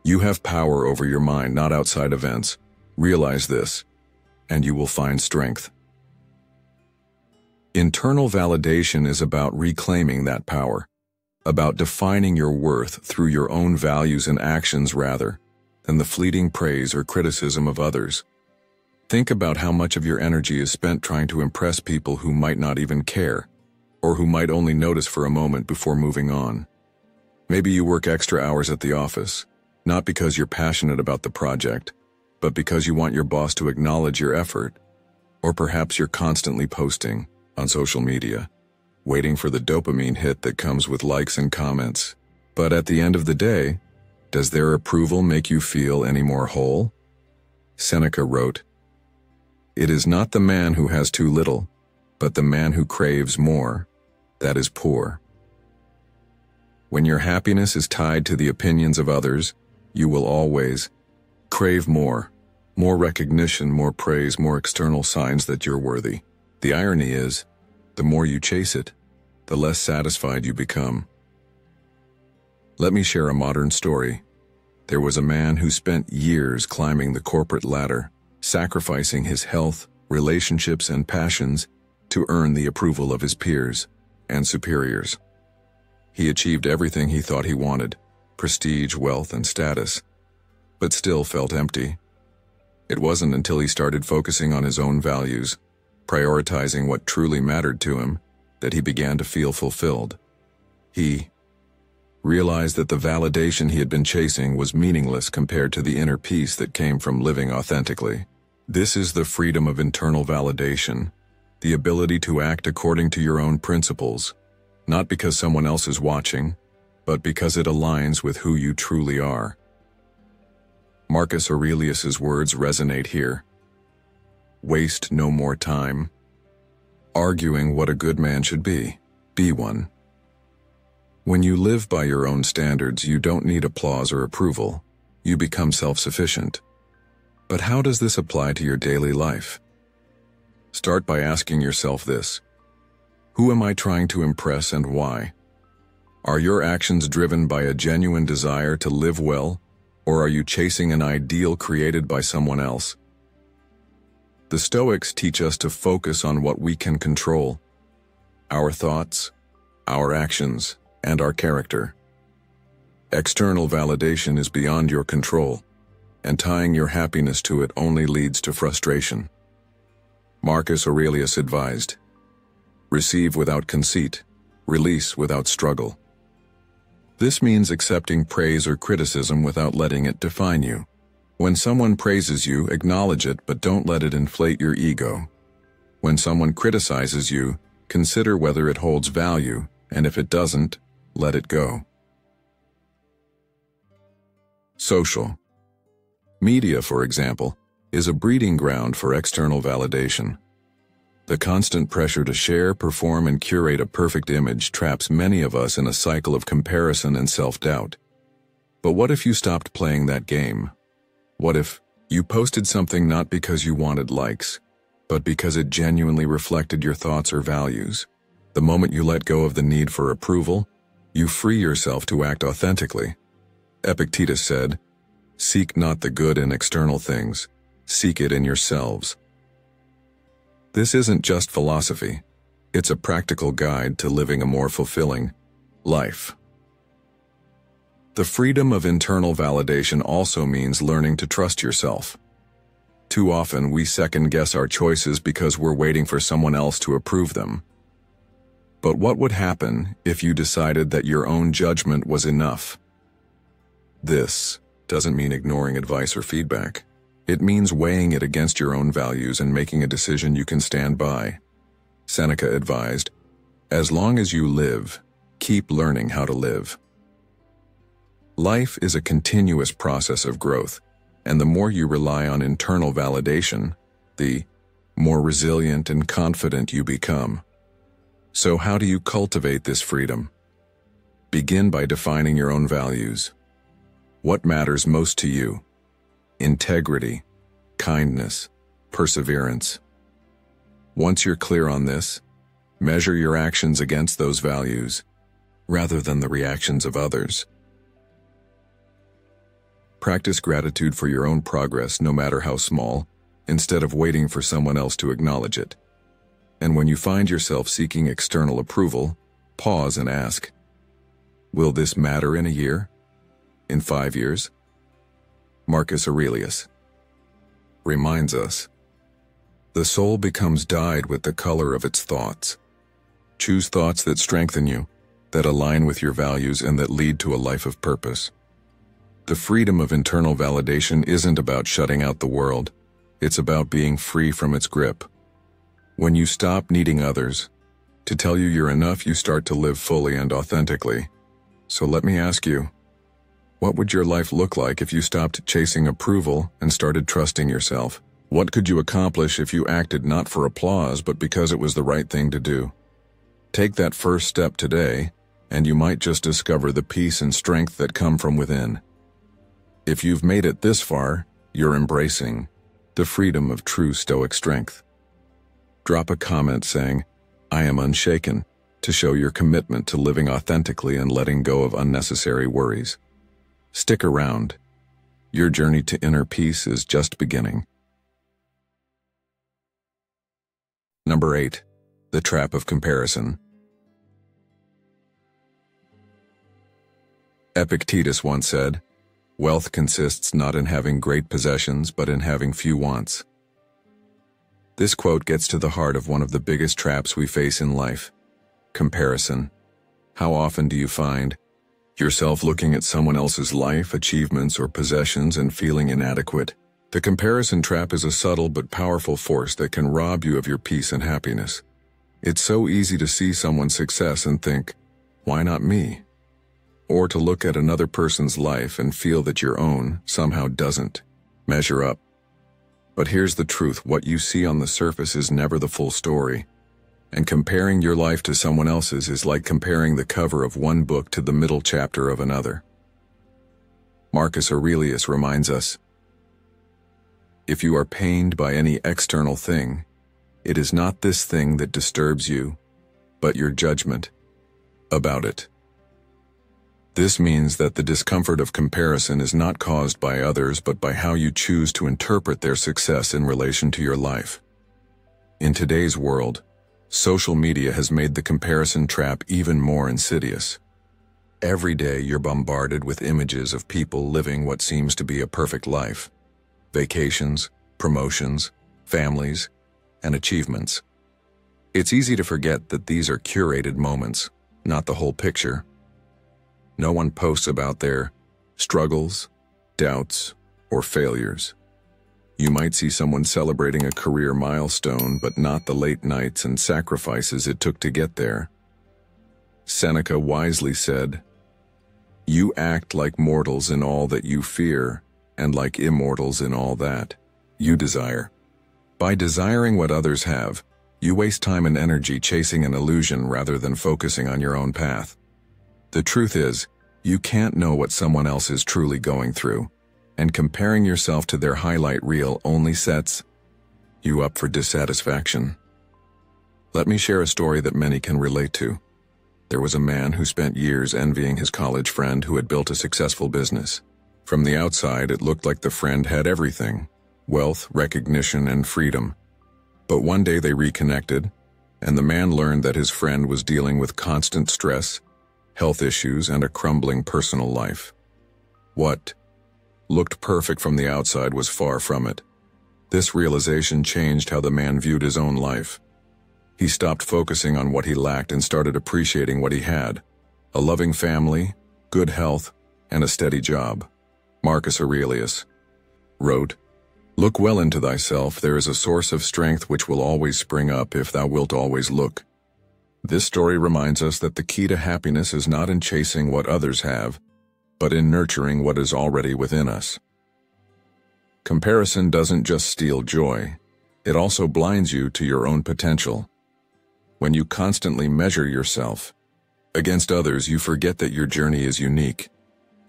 "You have power over your mind, not outside events, Realize this, and you will find strength. Internal validation is about reclaiming that power, about defining your worth through your own values and actions rather than the fleeting praise or criticism of others. Think about how much of your energy is spent trying to impress people who might not even care, or who might only notice for a moment before moving on. Maybe you work extra hours at the office, not because you're passionate about the project, but because you want your boss to acknowledge your effort. Or perhaps you're constantly posting on social media, waiting for the dopamine hit that comes with likes and comments. But at the end of the day, does their approval make you feel any more whole? Seneca wrote, "It is not the man who has too little, but the man who craves more, that is poor." When your happiness is tied to the opinions of others, you will always crave more recognition, more praise, more external signs that you're worthy. The irony is, the more you chase it, the less satisfied you become. Let me share a modern story. There was a man who spent years climbing the corporate ladder, sacrificing his health, relationships, and passions to earn the approval of his peers and superiors. He achieved everything he thought he wanted, prestige, wealth, and status, but still felt empty. It wasn't until he started focusing on his own values, prioritizing what truly mattered to him, that he began to feel fulfilled. He realized that the validation he had been chasing was meaningless compared to the inner peace that came from living authentically. This is the freedom of internal validation, the ability to act according to your own principles, not because someone else is watching, but because it aligns with who you truly are. Marcus Aurelius's words resonate here. Waste no more time arguing what a good man should be. Be one. When you live by your own standards, you don't need applause or approval. You become self-sufficient. But how does this apply to your daily life? Start by asking yourself this: who am I trying to impress and why? Are your actions driven by a genuine desire to live well, or are you chasing an ideal created by someone else? The Stoics teach us to focus on what we can control: our thoughts, our actions, and our character. External validation is beyond your control, and tying your happiness to it only leads to frustration. Marcus Aurelius advised, "Receive without conceit, release without struggle." This means accepting praise or criticism without letting it define you. When someone praises you, acknowledge it, but don't let it inflate your ego. When someone criticizes you, consider whether it holds value, and if it doesn't, let it go. Social media, for example, is a breeding ground for external validation. The constant pressure to share, perform, and curate a perfect image traps many of us in a cycle of comparison and self-doubt. But what if you stopped playing that game? What if you posted something not because you wanted likes, but because it genuinely reflected your thoughts or values? The moment you let go of the need for approval, you free yourself to act authentically. Epictetus said, "Seek not the good in external things, seek it in yourselves." This isn't just philosophy, it's a practical guide to living a more fulfilling life. The freedom of internal validation also means learning to trust yourself. Too often we second-guess our choices because we're waiting for someone else to approve them. But what would happen if you decided that your own judgment was enough? This doesn't mean ignoring advice or feedback. It means weighing it against your own values and making a decision you can stand by. Seneca advised, "As long as you live, keep learning how to live." Life is a continuous process of growth, and the more you rely on internal validation, the more resilient and confident you become. So how do you cultivate this freedom? Begin by defining your own values. What matters most to you? Integrity, kindness, perseverance. Once you're clear on this, measure your actions against those values, rather than the reactions of others. Practice gratitude for your own progress, no matter how small, instead of waiting for someone else to acknowledge it. And when you find yourself seeking external approval, pause and ask, will this matter in a year? In 5 years? Marcus Aurelius reminds us, the soul becomes dyed with the color of its thoughts. Choose thoughts that strengthen you, that align with your values, and that lead to a life of purpose. The freedom of internal validation isn't about shutting out the world. It's about being free from its grip. When you stop needing others to tell you you're enough, you start to live fully and authentically. So let me ask you, what would your life look like if you stopped chasing approval and started trusting yourself? What could you accomplish if you acted not for applause but because it was the right thing to do? Take that first step today, and you might just discover the peace and strength that come from within. If you've made it this far, you're embracing the freedom of true Stoic strength. Drop a comment saying, "I am unshaken," to show your commitment to living authentically and letting go of unnecessary worries. Stick around. Your journey to inner peace is just beginning. Number 8. The trap of comparison. Epictetus once said, "Wealth consists not in having great possessions, but in having few wants." This quote gets to the heart of one of the biggest traps we face in life: comparison. How often do you find yourself looking at someone else's life, achievements, or possessions and feeling inadequate? The comparison trap is a subtle but powerful force that can rob you of your peace and happiness. It's so easy to see someone's success and think, "Why not me?" Or to look at another person's life and feel that your own somehow doesn't measure up. But here's the truth: what you see on the surface is never the full story. And comparing your life to someone else's is like comparing the cover of one book to the middle chapter of another. Marcus Aurelius reminds us, if you are pained by any external thing, it is not this thing that disturbs you, but your judgment about it. This means that the discomfort of comparison is not caused by others, but by how you choose to interpret their success in relation to your life. In today's world, social media has made the comparison trap even more insidious. Every day you're bombarded with images of people living what seems to be a perfect life. Vacations, promotions, families, and achievements. It's easy to forget that these are curated moments, not the whole picture. No one posts about their struggles, doubts, or failures. You might see someone celebrating a career milestone, but not the late nights and sacrifices it took to get there. Seneca wisely said, "You act like mortals in all that you fear, and like immortals in all that you desire." By desiring what others have, you waste time and energy chasing an illusion rather than focusing on your own path. The truth is, you can't know what someone else is truly going through, and comparing yourself to their highlight reel only sets you up for dissatisfaction. Let me share a story that many can relate to. There was a man who spent years envying his college friend who had built a successful business. From the outside, it looked like the friend had everything: wealth, recognition, and freedom. But one day they reconnected, and the man learned that his friend was dealing with constant stress, health issues, and a crumbling personal life. What looked perfect from the outside was far from it. This realization changed how the man viewed his own life. He stopped focusing on what he lacked and started appreciating what he had: a loving family, good health, and a steady job. Marcus Aurelius wrote, "Look well into thyself, there is a source of strength which will always spring up if thou wilt always look." This story reminds us that the key to happiness is not in chasing what others have, but in nurturing what is already within us. Comparison doesn't just steal joy, it also blinds you to your own potential. When you constantly measure yourself against others, you forget that your journey is unique.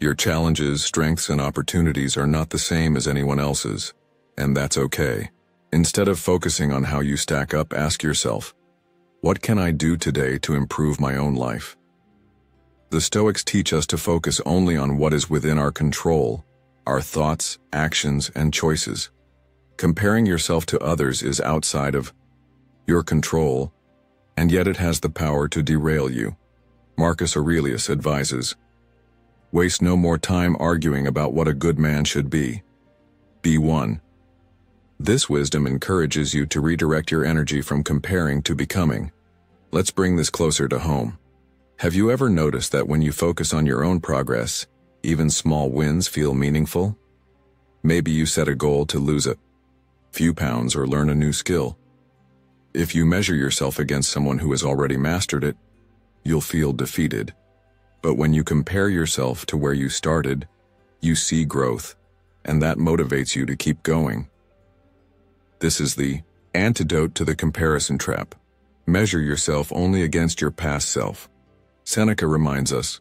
Your challenges, strengths, and opportunities are not the same as anyone else's, and that's okay. Instead of focusing on how you stack up, ask yourself, what can I do today to improve my own life? The Stoics teach us to focus only on what is within our control, our thoughts, actions, and choices. Comparing yourself to others is outside of your control, and yet it has the power to derail you. Marcus Aurelius advises, "Waste no more time arguing about what a good man should be. Be one." This wisdom encourages you to redirect your energy from comparing to becoming. Let's bring this closer to home. Have you ever noticed that when you focus on your own progress, even small wins feel meaningful? Maybe you set a goal to lose a few pounds or learn a new skill. If you measure yourself against someone who has already mastered it, you'll feel defeated. But when you compare yourself to where you started, you see growth, and that motivates you to keep going. This is the antidote to the comparison trap. Measure yourself only against your past self. Seneca reminds us,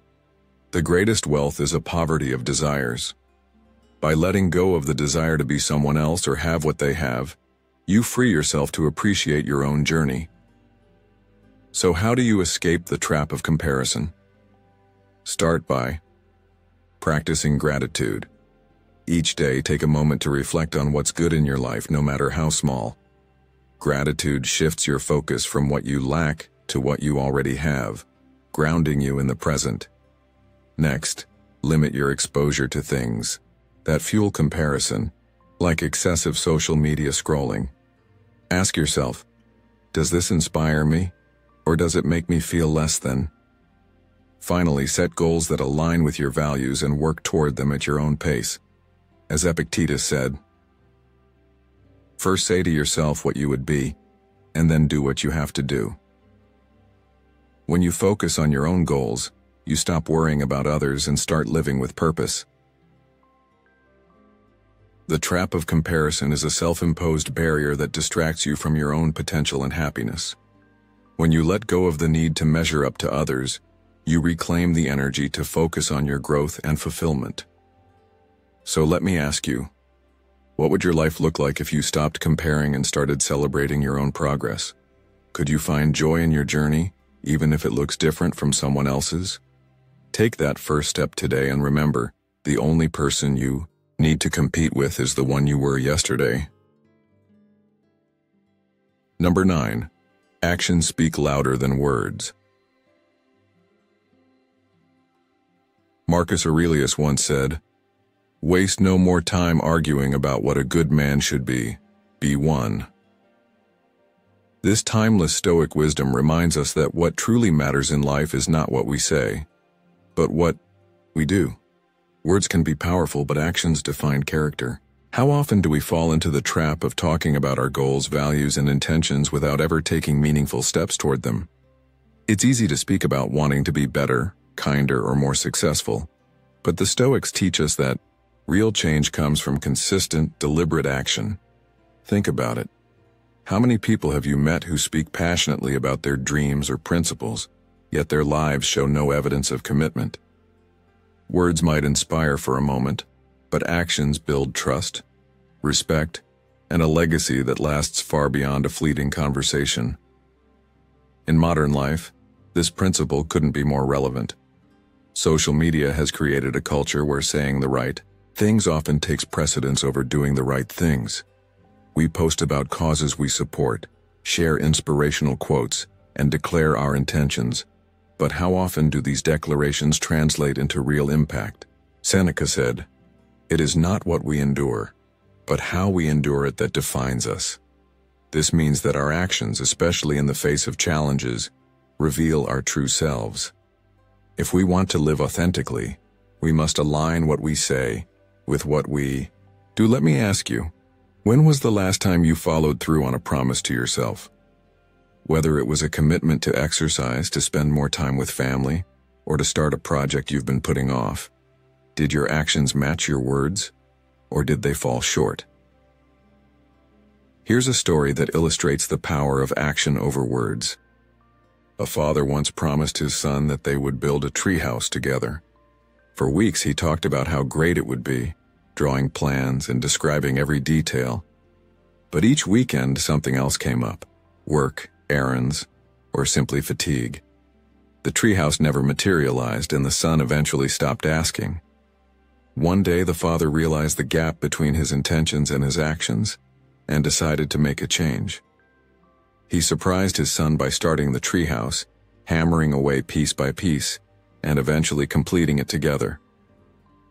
"The greatest wealth is a poverty of desires." By letting go of the desire to be someone else or have what they have, you free yourself to appreciate your own journey. So how do you escape the trap of comparison? Start by practicing gratitude. Each day, take a moment to reflect on what's good in your life, no matter how small. Gratitude shifts your focus from what you lack to what you already have, grounding you in the present. Next, limit your exposure to things that fuel comparison, like excessive social media scrolling. Ask yourself, does this inspire me, or does it make me feel less than? Finally, set goals that align with your values and work toward them at your own pace. As Epictetus said, "First say to yourself what you would be, and then do what you have to do." When you focus on your own goals, you stop worrying about others and start living with purpose. The trap of comparison is a self-imposed barrier that distracts you from your own potential and happiness. When you let go of the need to measure up to others, you reclaim the energy to focus on your growth and fulfillment. So let me ask you, what would your life look like if you stopped comparing and started celebrating your own progress? Could you find joy in your journey, even if it looks different from someone else's? Take that first step today and remember, the only person you need to compete with is the one you were yesterday. Number 9. Actions speak louder than words. Marcus Aurelius once said, "Waste no more time arguing about what a good man should be. Be one." This timeless Stoic wisdom reminds us that what truly matters in life is not what we say, but what we do. Words can be powerful, but actions define character. How often do we fall into the trap of talking about our goals, values, and intentions without ever taking meaningful steps toward them? It's easy to speak about wanting to be better, kinder, or more successful, but the Stoics teach us that real change comes from consistent, deliberate action. Think about it. How many people have you met who speak passionately about their dreams or principles, yet their lives show no evidence of commitment? Words might inspire for a moment, but actions build trust, respect, and a legacy that lasts far beyond a fleeting conversation. In modern life, this principle couldn't be more relevant. Social media has created a culture where saying the right things often takes precedence over doing the right things. We post about causes we support, share inspirational quotes, and declare our intentions. But how often do these declarations translate into real impact? Seneca said, "It is not what we endure, but how we endure it that defines us." This means that our actions, especially in the face of challenges, reveal our true selves. If we want to live authentically, we must align what we say with what we do. Let me ask you, when was the last time you followed through on a promise to yourself? Whether it was a commitment to exercise, to spend more time with family, or to start a project you've been putting off, did your actions match your words, or did they fall short? Here's a story that illustrates the power of action over words. A father once promised his son that they would build a treehouse together. For weeks he talked about how great it would be, drawing plans and describing every detail. But each weekend something else came up: work, errands, or simply fatigue. The treehouse never materialized, and the son eventually stopped asking. One day the father realized the gap between his intentions and his actions, and decided to make a change. He surprised his son by starting the treehouse, hammering away piece by piece, and eventually completing it together.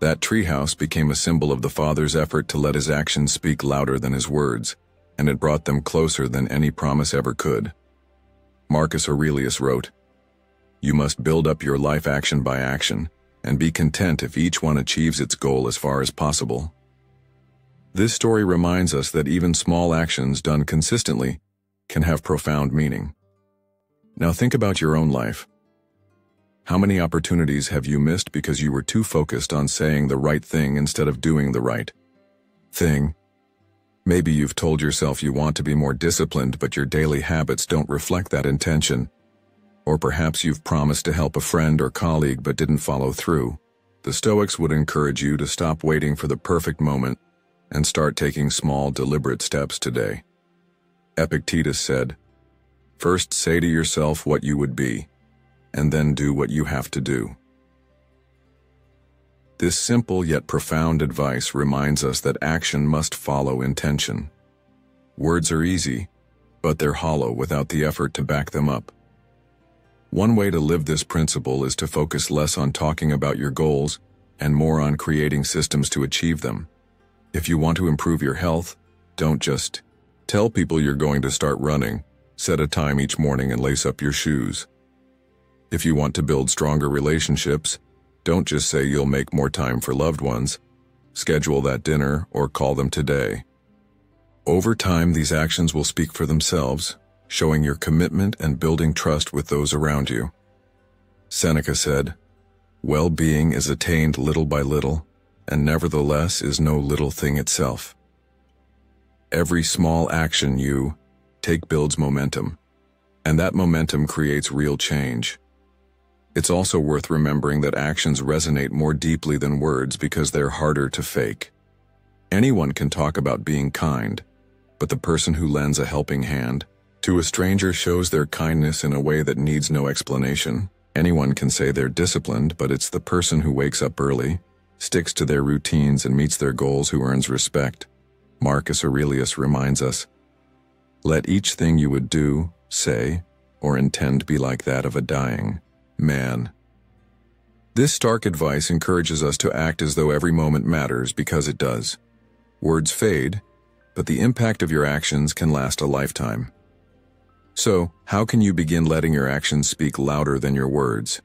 That treehouse became a symbol of the father's effort to let his actions speak louder than his words, and it brought them closer than any promise ever could. Marcus Aurelius wrote, "You must build up your life action by action, and be content if each one achieves its goal as far as possible." This story reminds us that even small actions done consistently can have profound meaning. Now think about your own life. How many opportunities have you missed because you were too focused on saying the right thing instead of doing the right thing? Maybe you've told yourself you want to be more disciplined, but your daily habits don't reflect that intention. Or perhaps you've promised to help a friend or colleague but didn't follow through. The Stoics would encourage you to stop waiting for the perfect moment and start taking small, deliberate steps today. Epictetus said, "First say to yourself what you would be, and then do what you have to do." This simple yet profound advice reminds us that action must follow intention. Words are easy, but they're hollow without the effort to back them up. One way to live this principle is to focus less on talking about your goals and more on creating systems to achieve them. If you want to improve your health, don't just tell people you're going to start running. Set a time each morning and lace up your shoes. If you want to build stronger relationships, don't just say you'll make more time for loved ones. Schedule that dinner or call them today. Over time, these actions will speak for themselves, showing your commitment and building trust with those around you. Seneca said, "Well-being is attained little by little, and nevertheless is no little thing itself." Every small action you take builds momentum, and that momentum creates real change. It's also worth remembering that actions resonate more deeply than words because they're harder to fake. Anyone can talk about being kind, but the person who lends a helping hand to a stranger shows their kindness in a way that needs no explanation. Anyone can say they're disciplined, but it's the person who wakes up early, sticks to their routines, and meets their goals who earns respect. Marcus Aurelius reminds us, "Let each thing you would do, say, or intend be like that of a dying man." This stark advice encourages us to act as though every moment matters, because it does. Words fade, but the impact of your actions can last a lifetime. So, how can you begin letting your actions speak louder than your words?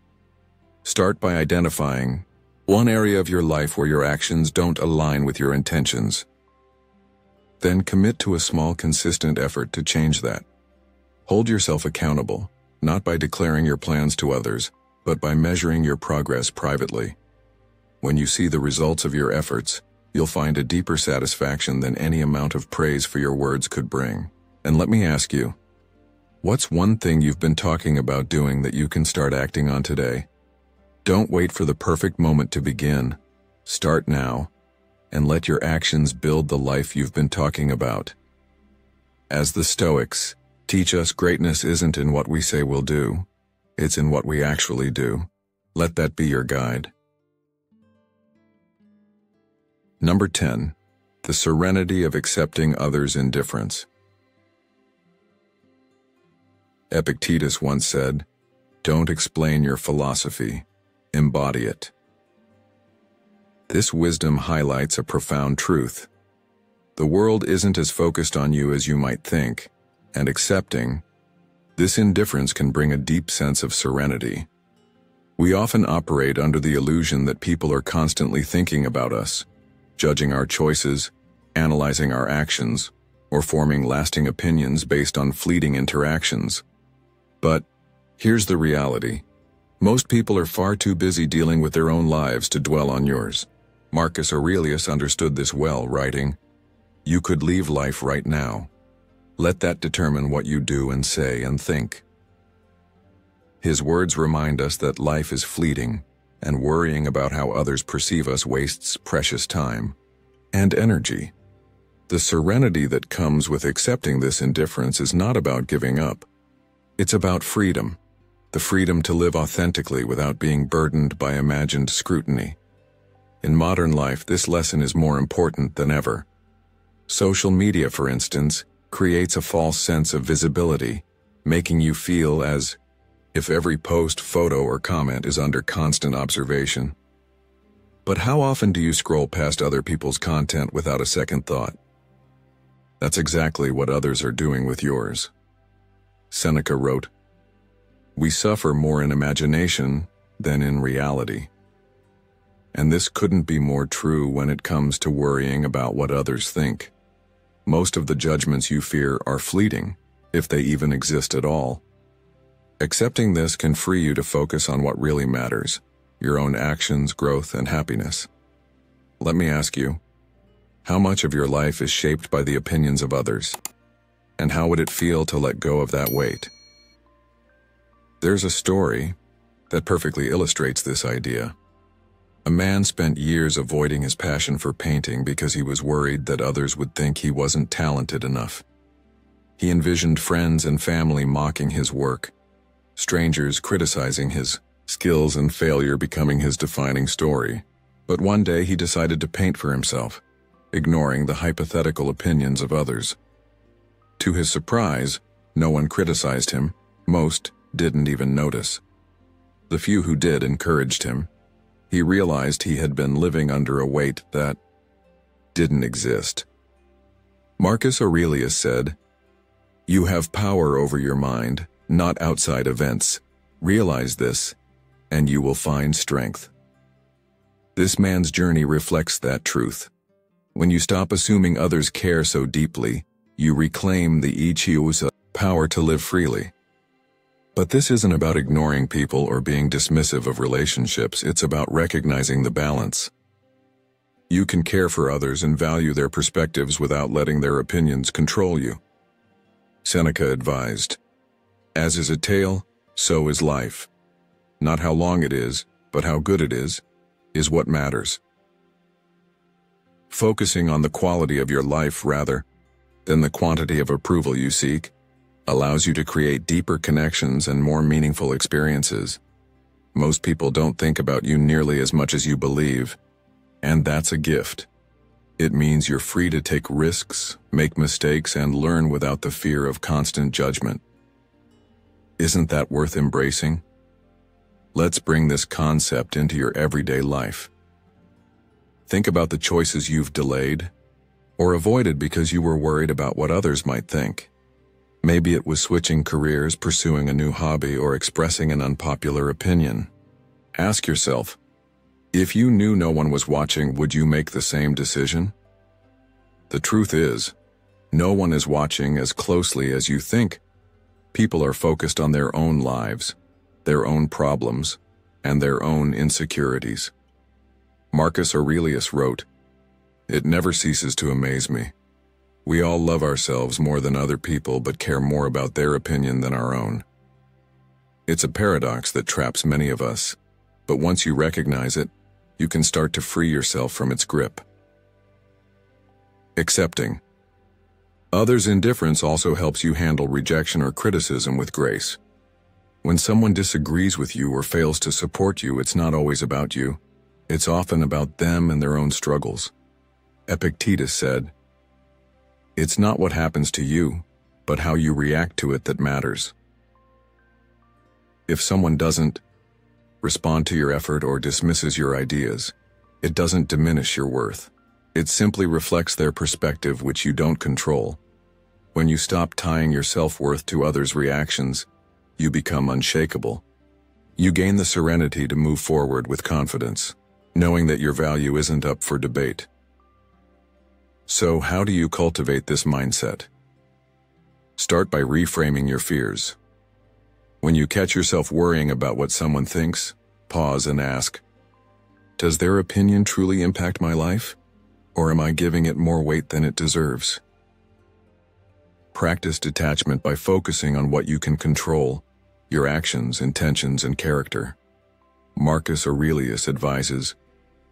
Start by identifying one area of your life where your actions don't align with your intentions. Then commit to a small, consistent effort to change that. Hold yourself accountable, not by declaring your plans to others, but by measuring your progress privately. When you see the results of your efforts, you'll find a deeper satisfaction than any amount of praise for your words could bring. And let me ask you, what's one thing you've been talking about doing that you can start acting on today? Don't wait for the perfect moment to begin. Start now, and let your actions build the life you've been talking about. As the Stoics teach us, greatness isn't in what we say we'll do, it's in what we actually do. Let that be your guide. Number 10. The serenity of accepting others' indifference. Epictetus once said, "Don't explain your philosophy, embody it." This wisdom highlights a profound truth. The world isn't as focused on you as you might think, and accepting this indifference can bring a deep sense of serenity. We often operate under the illusion that people are constantly thinking about us, judging our choices, analyzing our actions, or forming lasting opinions based on fleeting interactions. But here's the reality. Most people are far too busy dealing with their own lives to dwell on yours. Marcus Aurelius understood this well, writing, "You could leave life right now. Let that determine what you do and say and think." His words remind us that life is fleeting, and worrying about how others perceive us wastes precious time and energy. The serenity that comes with accepting this indifference is not about giving up. It's about freedom, the freedom to live authentically without being burdened by imagined scrutiny. In modern life, this lesson is more important than ever. Social media, for instance, creates a false sense of visibility, making you feel as if every post, photo, or comment is under constant observation. But how often do you scroll past other people's content without a second thought? That's exactly what others are doing with yours. Seneca wrote, "We suffer more in imagination than in reality." And this couldn't be more true when it comes to worrying about what others think. Most of the judgments you fear are fleeting, if they even exist at all. Accepting this can free you to focus on what really matters, your own actions, growth, and happiness. Let me ask you, how much of your life is shaped by the opinions of others? And how would it feel to let go of that weight? There's a story that perfectly illustrates this idea. A man spent years avoiding his passion for painting because he was worried that others would think he wasn't talented enough. He envisioned friends and family mocking his work, strangers criticizing his skills, and failure becoming his defining story. But one day he decided to paint for himself, ignoring the hypothetical opinions of others. To his surprise, no one criticized him. Most didn't even notice. The few who did encouraged him. He realized he had been living under a weight that didn't exist. Marcus Aurelius said, "You have power over your mind, not outside events. Realize this, and you will find strength." This man's journey reflects that truth. When you stop assuming others care so deeply, you reclaim the siyl power to live freely. But this isn't about ignoring people or being dismissive of relationships, it's about recognizing the balance. You can care for others and value their perspectives without letting their opinions control you. Seneca advised, "As is a tale, so is life. Not how long it is, but how good it is what matters." Focusing on the quality of your life rather than the quantity of approval you seek allows you to create deeper connections and more meaningful experiences. Most people don't think about you nearly as much as you believe, and that's a gift. It means you're free to take risks, make mistakes, and learn without the fear of constant judgment. Isn't that worth embracing? Let's bring this concept into your everyday life. Think about the choices you've delayed or avoided because you were worried about what others might think. Maybe it was switching careers, pursuing a new hobby, or expressing an unpopular opinion. Ask yourself, if you knew no one was watching, would you make the same decision? The truth is, no one is watching as closely as you think. People are focused on their own lives, their own problems, and their own insecurities. Marcus Aurelius wrote, "It never ceases to amaze me. We all love ourselves more than other people but care more about their opinion than our own." It's a paradox that traps many of us, but once you recognize it, you can start to free yourself from its grip. Accepting others' indifference also helps you handle rejection or criticism with grace. When someone disagrees with you or fails to support you, it's not always about you. It's often about them and their own struggles. Epictetus said, "It's not what happens to you, but how you react to it that matters." If someone doesn't respond to your effort or dismisses your ideas, it doesn't diminish your worth. It simply reflects their perspective, which you don't control. When you stop tying your self-worth to others' reactions, you become unshakable. You gain the serenity to move forward with confidence, knowing that your value isn't up for debate. So how do you cultivate this mindset? Start by reframing your fears. When you catch yourself worrying about what someone thinks, pause and ask, does their opinion truly impact my life? Or am I giving it more weight than it deserves? Practice detachment by focusing on what you can control, your actions, intentions, and character. Marcus Aurelius advises,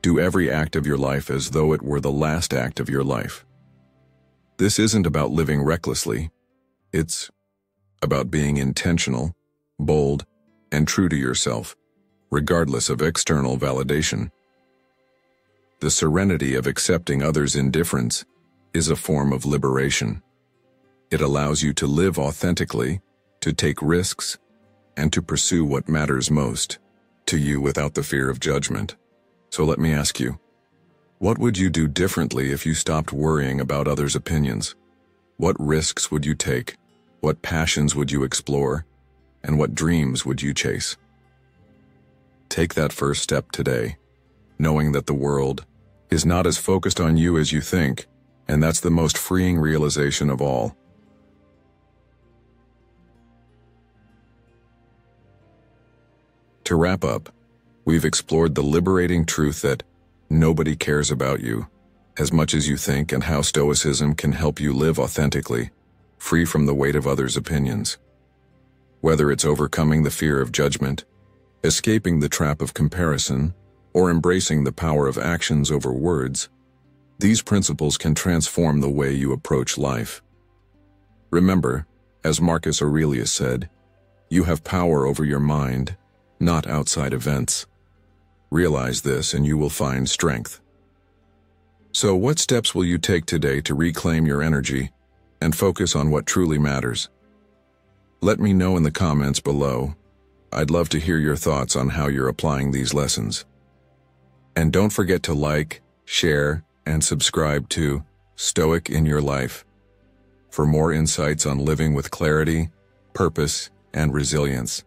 do every act of your life as though it were the last act of your life. This isn't about living recklessly. It's about being intentional, bold, and true to yourself, regardless of external validation. The serenity of accepting others' indifference is a form of liberation. It allows you to live authentically, to take risks, and to pursue what matters most to you without the fear of judgment. So let me ask you, what would you do differently if you stopped worrying about others' opinions? What risks would you take? What passions would you explore? And what dreams would you chase? Take that first step today, knowing that the world is not as focused on you as you think, and that's the most freeing realization of all. To wrap up, we've explored the liberating truth that nobody cares about you as much as you think, and how Stoicism can help you live authentically, free from the weight of others' opinions. Whether it's overcoming the fear of judgment, escaping the trap of comparison, or embracing the power of actions over words, these principles can transform the way you approach life. Remember, as Marcus Aurelius said, you have power over your mind, not outside events. Realize this and you will find strength. So what steps will you take today to reclaim your energy and focus on what truly matters? Let me know in the comments below. I'd love to hear your thoughts on how you're applying these lessons. And don't forget to like, share, and subscribe to Stoic in Your Life for more insights on living with clarity, purpose, and resilience.